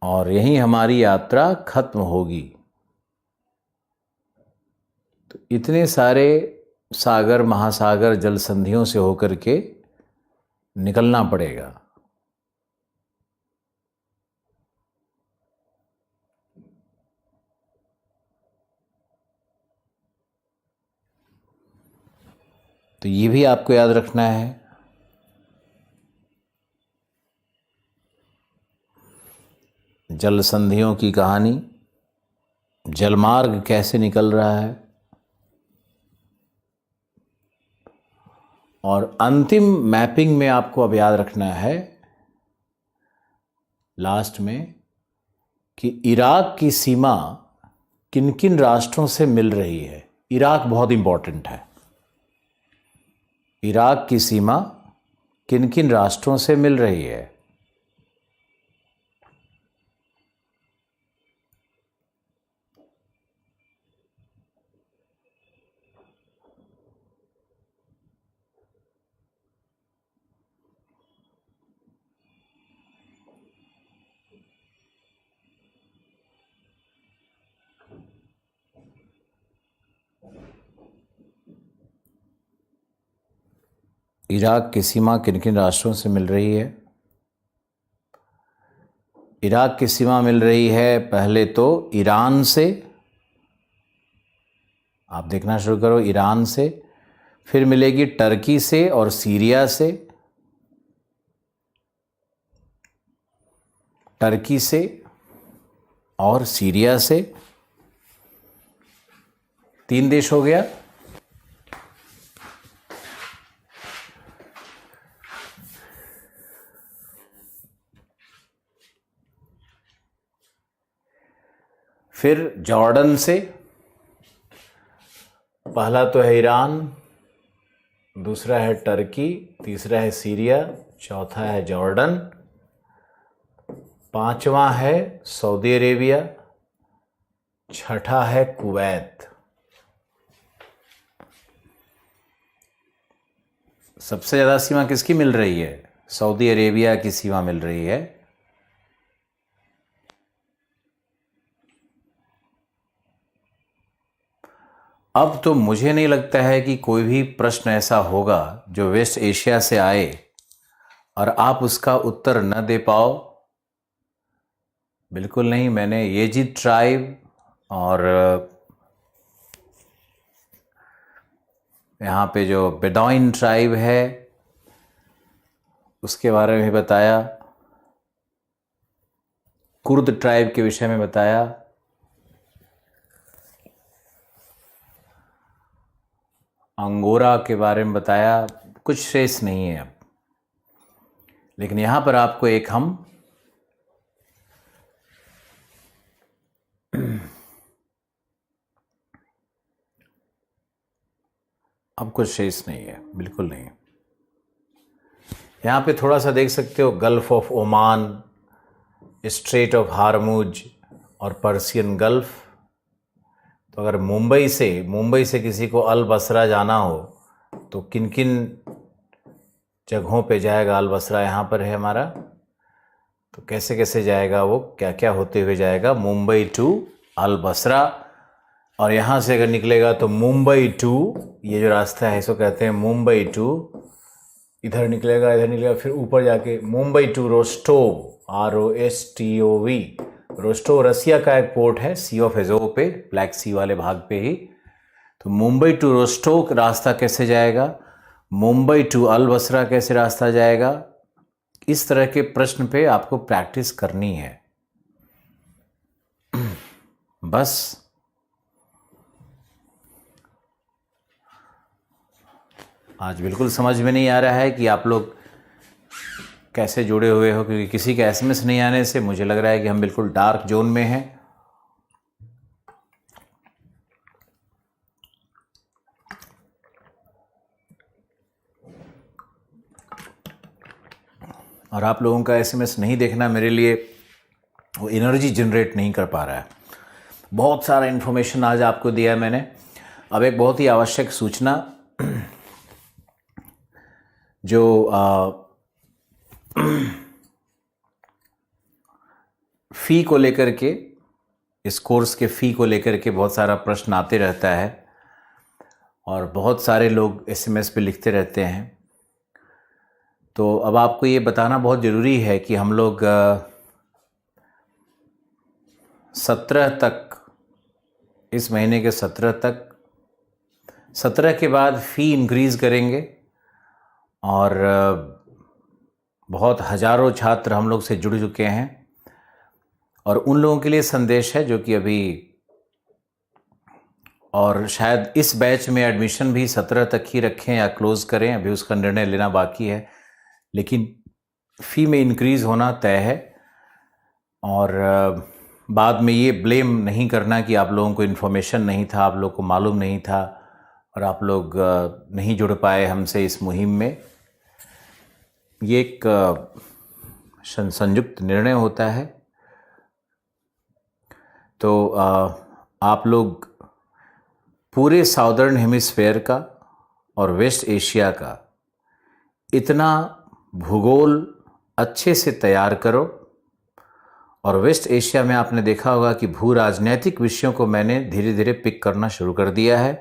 और यहीं हमारी यात्रा खत्म होगी। तो इतने सारे सागर महासागर जल संधियों से होकर के निकलना पड़ेगा। तो ये भी आपको याद रखना है। जल संधियों की कहानी, जलमार्ग कैसे निकल रहा है, और अंतिम मैपिंग में आपको अब याद रखना है लास्ट में कि इराक की सीमा किन किन राष्ट्रों से मिल रही है। इराक बहुत इंपॉर्टेंट है। इराक की सीमा किन किन राष्ट्रों से मिल रही है। इराक की सीमा किन किन राष्ट्रों से मिल रही है। इराक की सीमा मिल रही है पहले तो ईरान से। आप देखना शुरू करो, ईरान से। फिर मिलेगी टर्की से और सीरिया से। टर्की से और सीरिया से 3 देश हो गया। फिर जॉर्डन से। पहला तो है ईरान, दूसरा है टर्की, तीसरा है सीरिया, चौथा है जॉर्डन, पांचवा है सऊदी अरेबिया, छठा है कुवैत। सबसे ज़्यादा सीमा किसकी मिल रही है? सऊदी अरेबिया की सीमा मिल रही है। अब तो मुझे नहीं लगता है कि कोई भी प्रश्न ऐसा होगा जो वेस्ट एशिया से आए और आप उसका उत्तर न दे पाओ। बिल्कुल नहीं। मैंने येजिद ट्राइब और यहाँ पे जो बेडौइन ट्राइब है उसके बारे में भी बताया, कुर्द ट्राइब के विषय में बताया, अंगोरा के बारे में बताया। कुछ शेष नहीं है अब। लेकिन यहाँ पर आपको एक हम अब कुछ शेष नहीं है, बिल्कुल नहीं। यहाँ पे थोड़ा सा देख सकते हो, gulf of Oman, straight of Hormuz और पर्सियन गल्फ। तो अगर मुंबई से किसी को अल बसरा जाना हो तो किन किन जगहों पे जाएगा? अल बसरा यहाँ पर है हमारा। तो कैसे कैसे जाएगा वो, क्या क्या होते हुए जाएगा? मुंबई टू अल बसरा। और यहाँ से अगर निकलेगा तो मुंबई टू, ये जो रास्ता है इसको कहते हैं मुंबई टू इधर निकलेगा, फिर ऊपर जाके Mumbai to Rostov, ROSTOV। Rostov Russia का एक पोर्ट है, सी ऑफ एजोव पे, ब्लैक सी वाले भाग पे ही। तो मुंबई टू रोस्टोव रास्ता कैसे जाएगा, मुंबई टू अल बसरा कैसे रास्ता जाएगा, इस तरह के प्रश्न पे आपको प्रैक्टिस करनी है बस। आज बिल्कुल समझ में नहीं आ रहा है कि आप लोग कैसे जुड़े हुए हो, क्योंकि किसी के SMS नहीं आने से मुझे लग रहा है कि हम बिल्कुल डार्क जोन में हैं। और आप लोगों का SMS नहीं देखना मेरे लिए वो एनर्जी जनरेट नहीं कर पा रहा है। बहुत सारा इन्फॉर्मेशन आज आपको दिया है मैंने। अब एक बहुत ही आवश्यक सूचना, जो फ़ी को लेकर के, इस कोर्स के फ़ी को लेकर के बहुत सारा प्रश्न आते रहता है और बहुत सारे लोग SMS पे लिखते रहते हैं। तो अब आपको ये बताना बहुत ज़रूरी है कि हम लोग 17 तक, इस महीने के 17 तक, 17 के बाद फ़ी इंक्रीज़ करेंगे और बहुत हज़ारों छात्र हम लोग से जुड़ चुके हैं। और उन लोगों के लिए संदेश है जो कि अभी, और शायद इस बैच में एडमिशन भी 17 तक ही रखें या क्लोज़ करें, अभी उसका निर्णय लेना बाकी है, लेकिन फ़ी में इंक्रीज़ होना तय है। और बाद में ये ब्लेम नहीं करना कि आप लोगों को इन्फॉर्मेशन नहीं था, आप लोग को मालूम नहीं था और आप लोग नहीं जुड़ पाए हमसे इस मुहिम में। ये एक संयुक्त निर्णय होता है। तो आप लोग पूरे साउदर्न हेमिस्फेयर का और वेस्ट एशिया का इतना भूगोल अच्छे से तैयार करो। और वेस्ट एशिया में आपने देखा होगा कि भू राजनैतिक विषयों को मैंने धीरे धीरे पिक करना शुरू कर दिया है।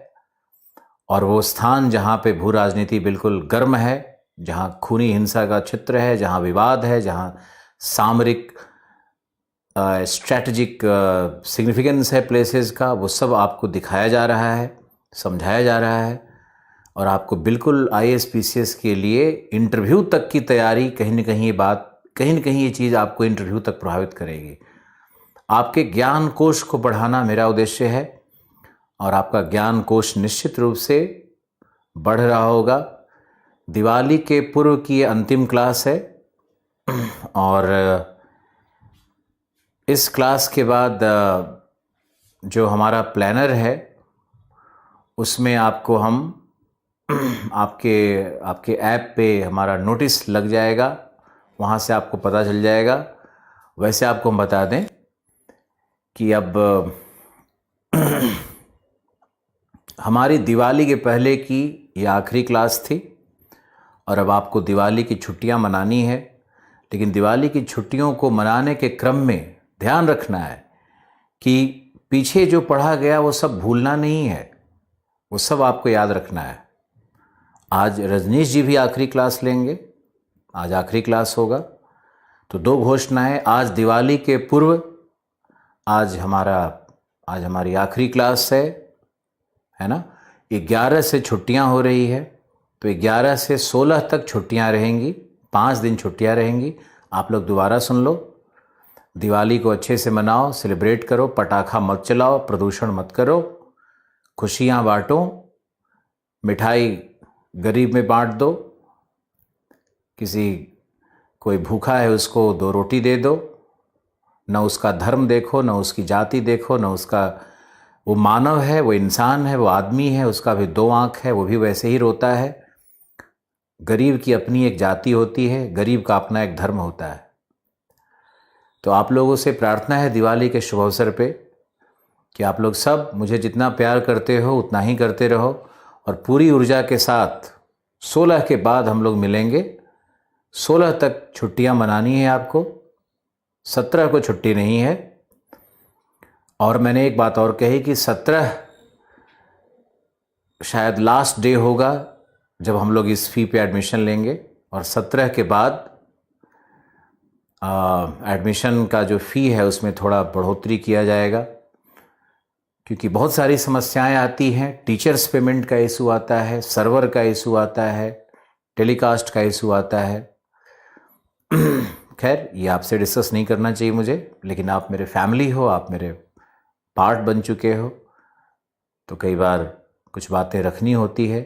और वो स्थान जहाँ पे भू राजनीति बिल्कुल गर्म है, जहाँ खूनी हिंसा का चित्र है, जहाँ विवाद है, जहाँ सामरिक स्ट्रैटेजिक सिग्निफिकेंस है प्लेसेस का, वो सब आपको दिखाया जा रहा है, समझाया जा रहा है। और आपको बिल्कुल IAS PCS के लिए इंटरव्यू तक की तैयारी, कहीं ना कहीं ये बात, कहीं ना कहीं ये चीज़ आपको इंटरव्यू तक प्रभावित करेगी। आपके ज्ञान कोश को बढ़ाना मेरा उद्देश्य है और आपका ज्ञान कोश निश्चित रूप से बढ़ रहा होगा। दिवाली के पूर्व की ये अंतिम क्लास है और इस क्लास के बाद जो हमारा प्लानर है उसमें आपको हम आपके ऐप पे हमारा नोटिस लग जाएगा, वहाँ से आपको पता चल जाएगा। वैसे आपको हम बता दें कि अब हमारी दिवाली के पहले की ये आखिरी क्लास थी और अब आपको दिवाली की छुट्टियां मनानी है। लेकिन दिवाली की छुट्टियों को मनाने के क्रम में ध्यान रखना है कि पीछे जो पढ़ा गया वो सब भूलना नहीं है, वो सब आपको याद रखना है। आज रजनीश जी भी आखिरी क्लास लेंगे, आज आखिरी क्लास होगा। तो 2 घोषणाएं, आज दिवाली के पूर्व आज हमारी आखिरी क्लास है ना। 11 से छुट्टियां हो रही है, तो 11 से 16 तक छुट्टियां रहेंगी, 5 दिन छुट्टियां रहेंगी। आप लोग दोबारा सुन लो। दिवाली को अच्छे से मनाओ, सेलिब्रेट करो, पटाखा मत चलाओ, प्रदूषण मत करो, खुशियां बांटो, मिठाई गरीब में बांट दो, कोई भूखा है उसको 2 रोटी दे दो। न उसका धर्म देखो, न उसकी जाति देखो, न उसका, वो मानव है, वो इंसान है, वो आदमी है, उसका भी 2 आँख है, वो भी वैसे ही रोता है। गरीब की अपनी एक जाति होती है, गरीब का अपना एक धर्म होता है। तो आप लोगों से प्रार्थना है दिवाली के शुभ अवसर पे कि आप लोग सब मुझे जितना प्यार करते हो उतना ही करते रहो और पूरी ऊर्जा के साथ 16 के बाद हम लोग मिलेंगे। 16 तक छुट्टियां मनानी है आपको, 17 को छुट्टी नहीं है। और मैंने एक बात और कही कि 17 शायद लास्ट डे होगा जब हम लोग इस फ़ी पे एडमिशन लेंगे। और 17 के बाद एडमिशन का जो फ़ी है उसमें थोड़ा बढ़ोतरी किया जाएगा, क्योंकि बहुत सारी समस्याएं आती हैं। टीचर्स पेमेंट का इशू आता है, सर्वर का इशू आता है, टेलीकास्ट का इशू आता है। खैर, ये आपसे डिस्कस नहीं करना चाहिए मुझे, लेकिन आप मेरे फैमिली हो, आप मेरे पार्ट बन चुके हो, तो कई बार कुछ बातें रखनी होती है।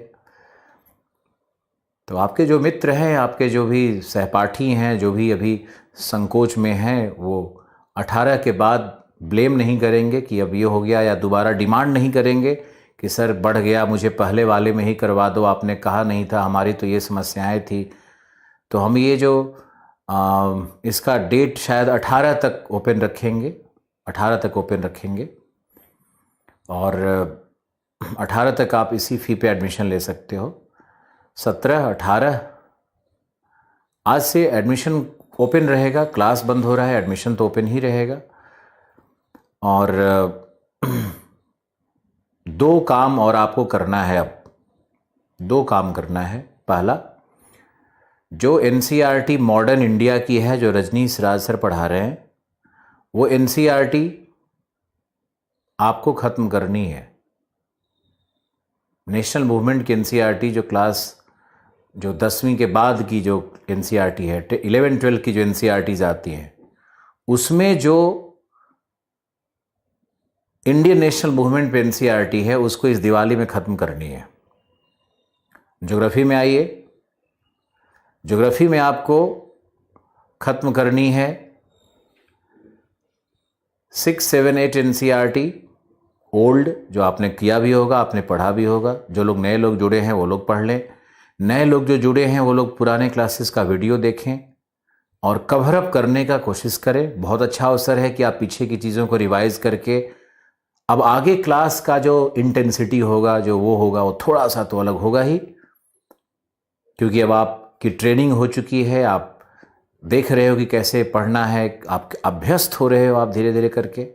तो आपके जो मित्र हैं, आपके जो भी सहपाठी हैं, जो भी अभी संकोच में हैं, वो 18 के बाद ब्लेम नहीं करेंगे कि अब ये हो गया, या दोबारा डिमांड नहीं करेंगे कि सर बढ़ गया, मुझे पहले वाले में ही करवा दो, आपने कहा नहीं था, हमारी तो ये समस्याएं थी। तो हम ये जो इसका डेट शायद 18 तक ओपन रखेंगे, 18 तक ओपन रखेंगे, और 18 तक आप इसी फ़ी पे एडमिशन ले सकते हो। 17, 18 आज से एडमिशन ओपन रहेगा, क्लास बंद हो रहा है, एडमिशन तो ओपन ही रहेगा। और 2 काम और आपको करना है, अब 2 काम करना है। पहला, जो NCERT मॉडर्न इंडिया की है, जो रजनीश राज सर पढ़ा रहे हैं, वो NCERT आपको ख़त्म करनी है। नेशनल मूवमेंट की NCERT जो क्लास, जो 10वीं के बाद की जो NCERT है, 11-12 की जो NCERTs आती हैं, उसमें जो इंडियन नेशनल मूवमेंट पे NCERT है, उसको इस दिवाली में ख़त्म करनी है। ज्योग्राफी में आइए, ज्योग्राफी में आपको ख़त्म करनी है 6, 7, 8 NCERT ओल्ड, जो आपने किया भी होगा, आपने पढ़ा भी होगा। जो लोग नए लोग जुड़े हैं वो लोग पढ़ लें, नए लोग जो जुड़े हैं वो लोग पुराने क्लासेस का वीडियो देखें और कवर अप करने का कोशिश करें। बहुत अच्छा अवसर है कि आप पीछे की चीज़ों को रिवाइज करके अब आगे क्लास का जो इंटेंसिटी होगा, जो वो होगा, वो थोड़ा सा तो अलग होगा ही, क्योंकि अब आपकी ट्रेनिंग हो चुकी है, आप देख रहे हो कि कैसे पढ़ना है, आप अभ्यस्त हो रहे हो आप धीरे धीरे करके।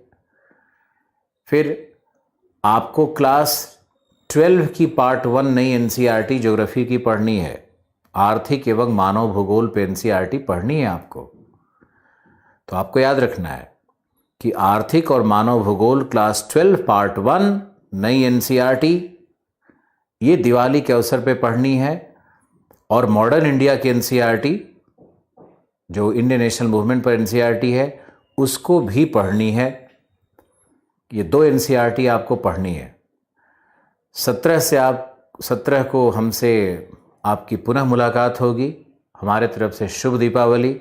फिर आपको क्लास 12 की पार्ट 1 नई NCERT ज्योग्राफी की पढ़नी है। आर्थिक एवं मानव भूगोल पे NCERT पढ़नी है आपको। तो आपको याद रखना है कि आर्थिक और मानव भूगोल क्लास 12 पार्ट 1 नई NCERT ये दिवाली के अवसर पे पढ़नी है। और मॉडर्न इंडिया की NCERT जो इंडियन नेशनल मूवमेंट पर NCERT है, उसको भी पढ़नी है। ये 2 NCERT आपको पढ़नी है। 17 को हमसे आपकी पुनः मुलाकात होगी। हमारे तरफ से शुभ दीपावली।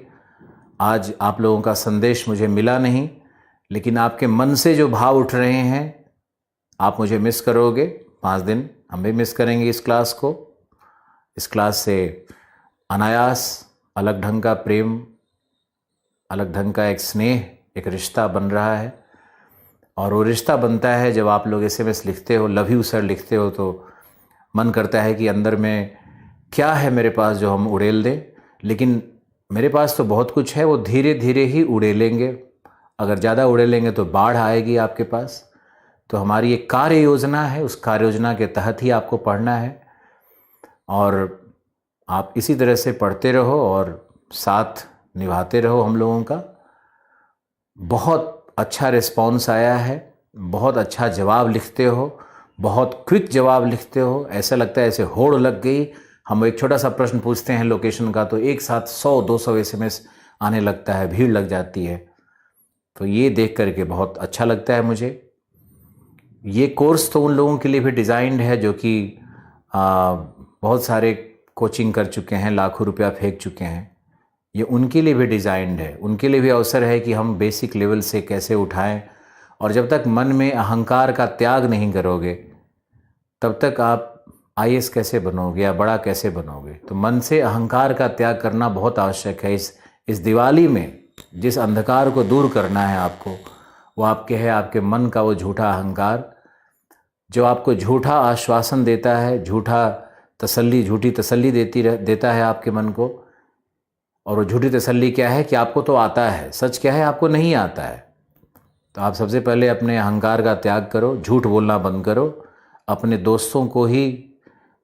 आज आप लोगों का संदेश मुझे मिला नहीं, लेकिन आपके मन से जो भाव उठ रहे हैं, आप मुझे मिस करोगे। 5 दिन हम भी मिस करेंगे इस क्लास को। इस क्लास से अनायास अलग ढंग का प्रेम, अलग ढंग का एक स्नेह, एक रिश्ता बन रहा है। और वो रिश्ता बनता है जब आप लोग SMS लिखते हो, लव यू सर लिखते हो, तो मन करता है कि अंदर में क्या है मेरे पास जो हम उड़ेल दें। लेकिन मेरे पास तो बहुत कुछ है, वो धीरे धीरे ही उड़ेलेंगे। अगर ज़्यादा उड़ेलेंगे तो बाढ़ आएगी आपके पास। तो हमारी एक कार्य योजना है, उस कार्य योजना के तहत ही आपको पढ़ना है। और आप इसी तरह से पढ़ते रहो और साथ निभाते रहो हम लोगों का। बहुत अच्छा रिस्पॉन्स आया है, बहुत अच्छा जवाब लिखते हो, बहुत क्विक जवाब लिखते हो। ऐसा लगता है ऐसे होड़ लग गई। हम एक छोटा सा प्रश्न पूछते हैं लोकेशन का, तो एक साथ 100-200 SMS आने लगता है, भीड़ लग जाती है। तो ये देख करके बहुत अच्छा लगता है मुझे। ये कोर्स तो उन लोगों के लिए भी डिज़ाइंड है जो कि बहुत सारे कोचिंग कर चुके हैं, लाखों रुपया फेंक चुके हैं। ये उनके लिए भी डिज़ाइंड है, उनके लिए भी अवसर है कि हम बेसिक लेवल से कैसे उठाएं। और जब तक मन में अहंकार का त्याग नहीं करोगे, तब तक आप IAS कैसे बनोगे या बड़ा कैसे बनोगे। तो मन से अहंकार का त्याग करना बहुत आवश्यक है। इस दिवाली में जिस अंधकार को दूर करना है आपको, वो आपके है आपके मन का वो झूठा अहंकार, जो आपको झूठा आश्वासन देता है, झूठी तसल्ली देता है आपके मन को। और वो झूठी तसल्ली क्या है कि आपको तो आता है। सच क्या है, आपको नहीं आता है। तो आप सबसे पहले अपने अहंकार का त्याग करो, झूठ बोलना बंद करो, अपने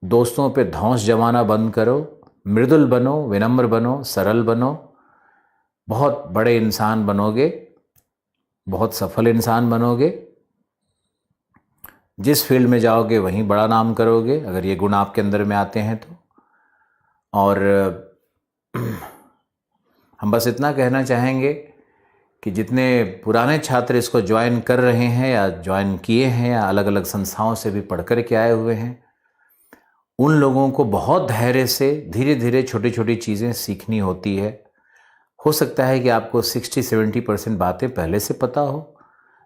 दोस्तों पे धौंस जमाना बंद करो, मृदुल बनो, विनम्र बनो, सरल बनो, बहुत बड़े इंसान बनोगे, बहुत सफल इंसान बनोगे। जिस फील्ड में जाओगे वहीं बड़ा नाम करोगे, अगर ये गुण आपके अंदर में आते हैं तो। और हम बस इतना कहना चाहेंगे कि जितने पुराने छात्र इसको ज्वाइन कर रहे हैं या ज्वाइन किए हैं या अलग अलग संस्थाओं से भी पढ़ कर के आए हुए हैं, उन लोगों को बहुत धैर्य से धीरे धीरे छोटी छोटी चीज़ें सीखनी होती है। हो सकता है कि आपको 60-70% बातें पहले से पता हो,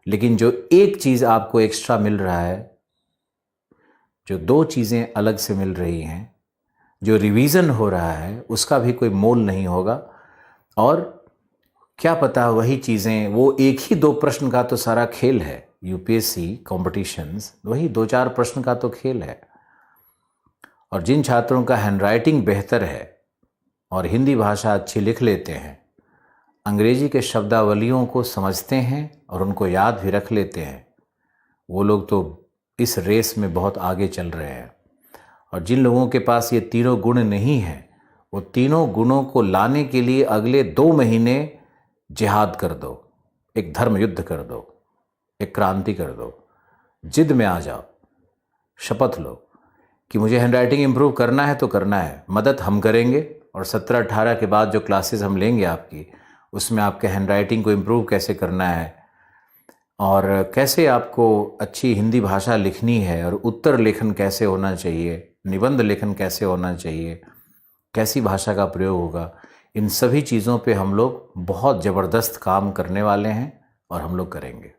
लेकिन जो एक चीज़ आपको एक्स्ट्रा मिल रहा है, जो 2 चीज़ें अलग से मिल रही हैं, जो रिवीजन हो रहा है, उसका भी कोई मोल नहीं होगा। और क्या पता वही चीज़ें, वो एक ही 2 प्रश्न का तो सारा खेल है। यूपीएससी कॉम्पिटिशन्स वही 2-4 प्रश्न का तो खेल है। और जिन छात्रों का हैंडराइटिंग बेहतर है और हिंदी भाषा अच्छी लिख लेते हैं, अंग्रेजी के शब्दावलियों को समझते हैं और उनको याद भी रख लेते हैं, वो लोग तो इस रेस में बहुत आगे चल रहे हैं। और जिन लोगों के पास ये तीनों गुण नहीं हैं, वो तीनों गुणों को लाने के लिए अगले 2 महीने जिहाद कर दो, एक धर्म युद्ध कर दो, एक क्रांति कर दो, जिद में आ जाओ, शपथ लो कि मुझे हैंडराइटिंग इम्प्रूव करना है तो करना है, मदद हम करेंगे। और 17-18 के बाद जो क्लासेस हम लेंगे आपकी, उसमें आपके हैंडराइटिंग को इम्प्रूव कैसे करना है और कैसे आपको अच्छी हिंदी भाषा लिखनी है और उत्तर लेखन कैसे होना चाहिए, निबंध लेखन कैसे होना चाहिए, कैसी भाषा का प्रयोग होगा, इन सभी चीज़ों पे हम लोग बहुत ज़बरदस्त काम करने वाले हैं और हम लोग करेंगे।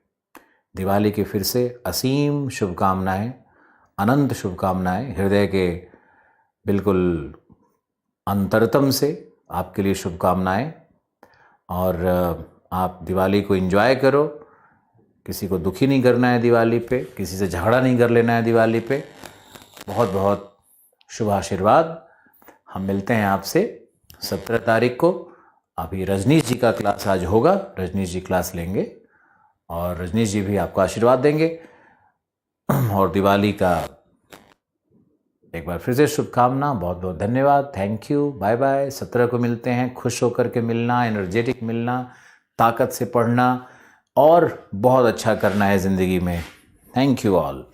दिवाली की फिर से असीम शुभकामनाएं, अनंत शुभकामनाएं, हृदय के बिल्कुल अंतरतम से आपके लिए शुभकामनाएं। और आप दिवाली को एंजॉय करो, किसी को दुखी नहीं करना है दिवाली पे, किसी से झगड़ा नहीं कर लेना है दिवाली पे। बहुत बहुत शुभ आशीर्वाद। हम मिलते हैं आपसे 17 तारीख को। अभी रजनीश जी का क्लास आज होगा, रजनीश जी क्लास लेंगे और रजनीश जी भी आपको आशीर्वाद देंगे। और दिवाली का एक बार फिर से शुभकामना, बहुत बहुत धन्यवाद, थैंक यू, बाय बाय। 17 को मिलते हैं। खुश होकर के मिलना, एनर्जेटिक मिलना, ताकत से पढ़ना और बहुत अच्छा करना है ज़िंदगी में। Thank you all.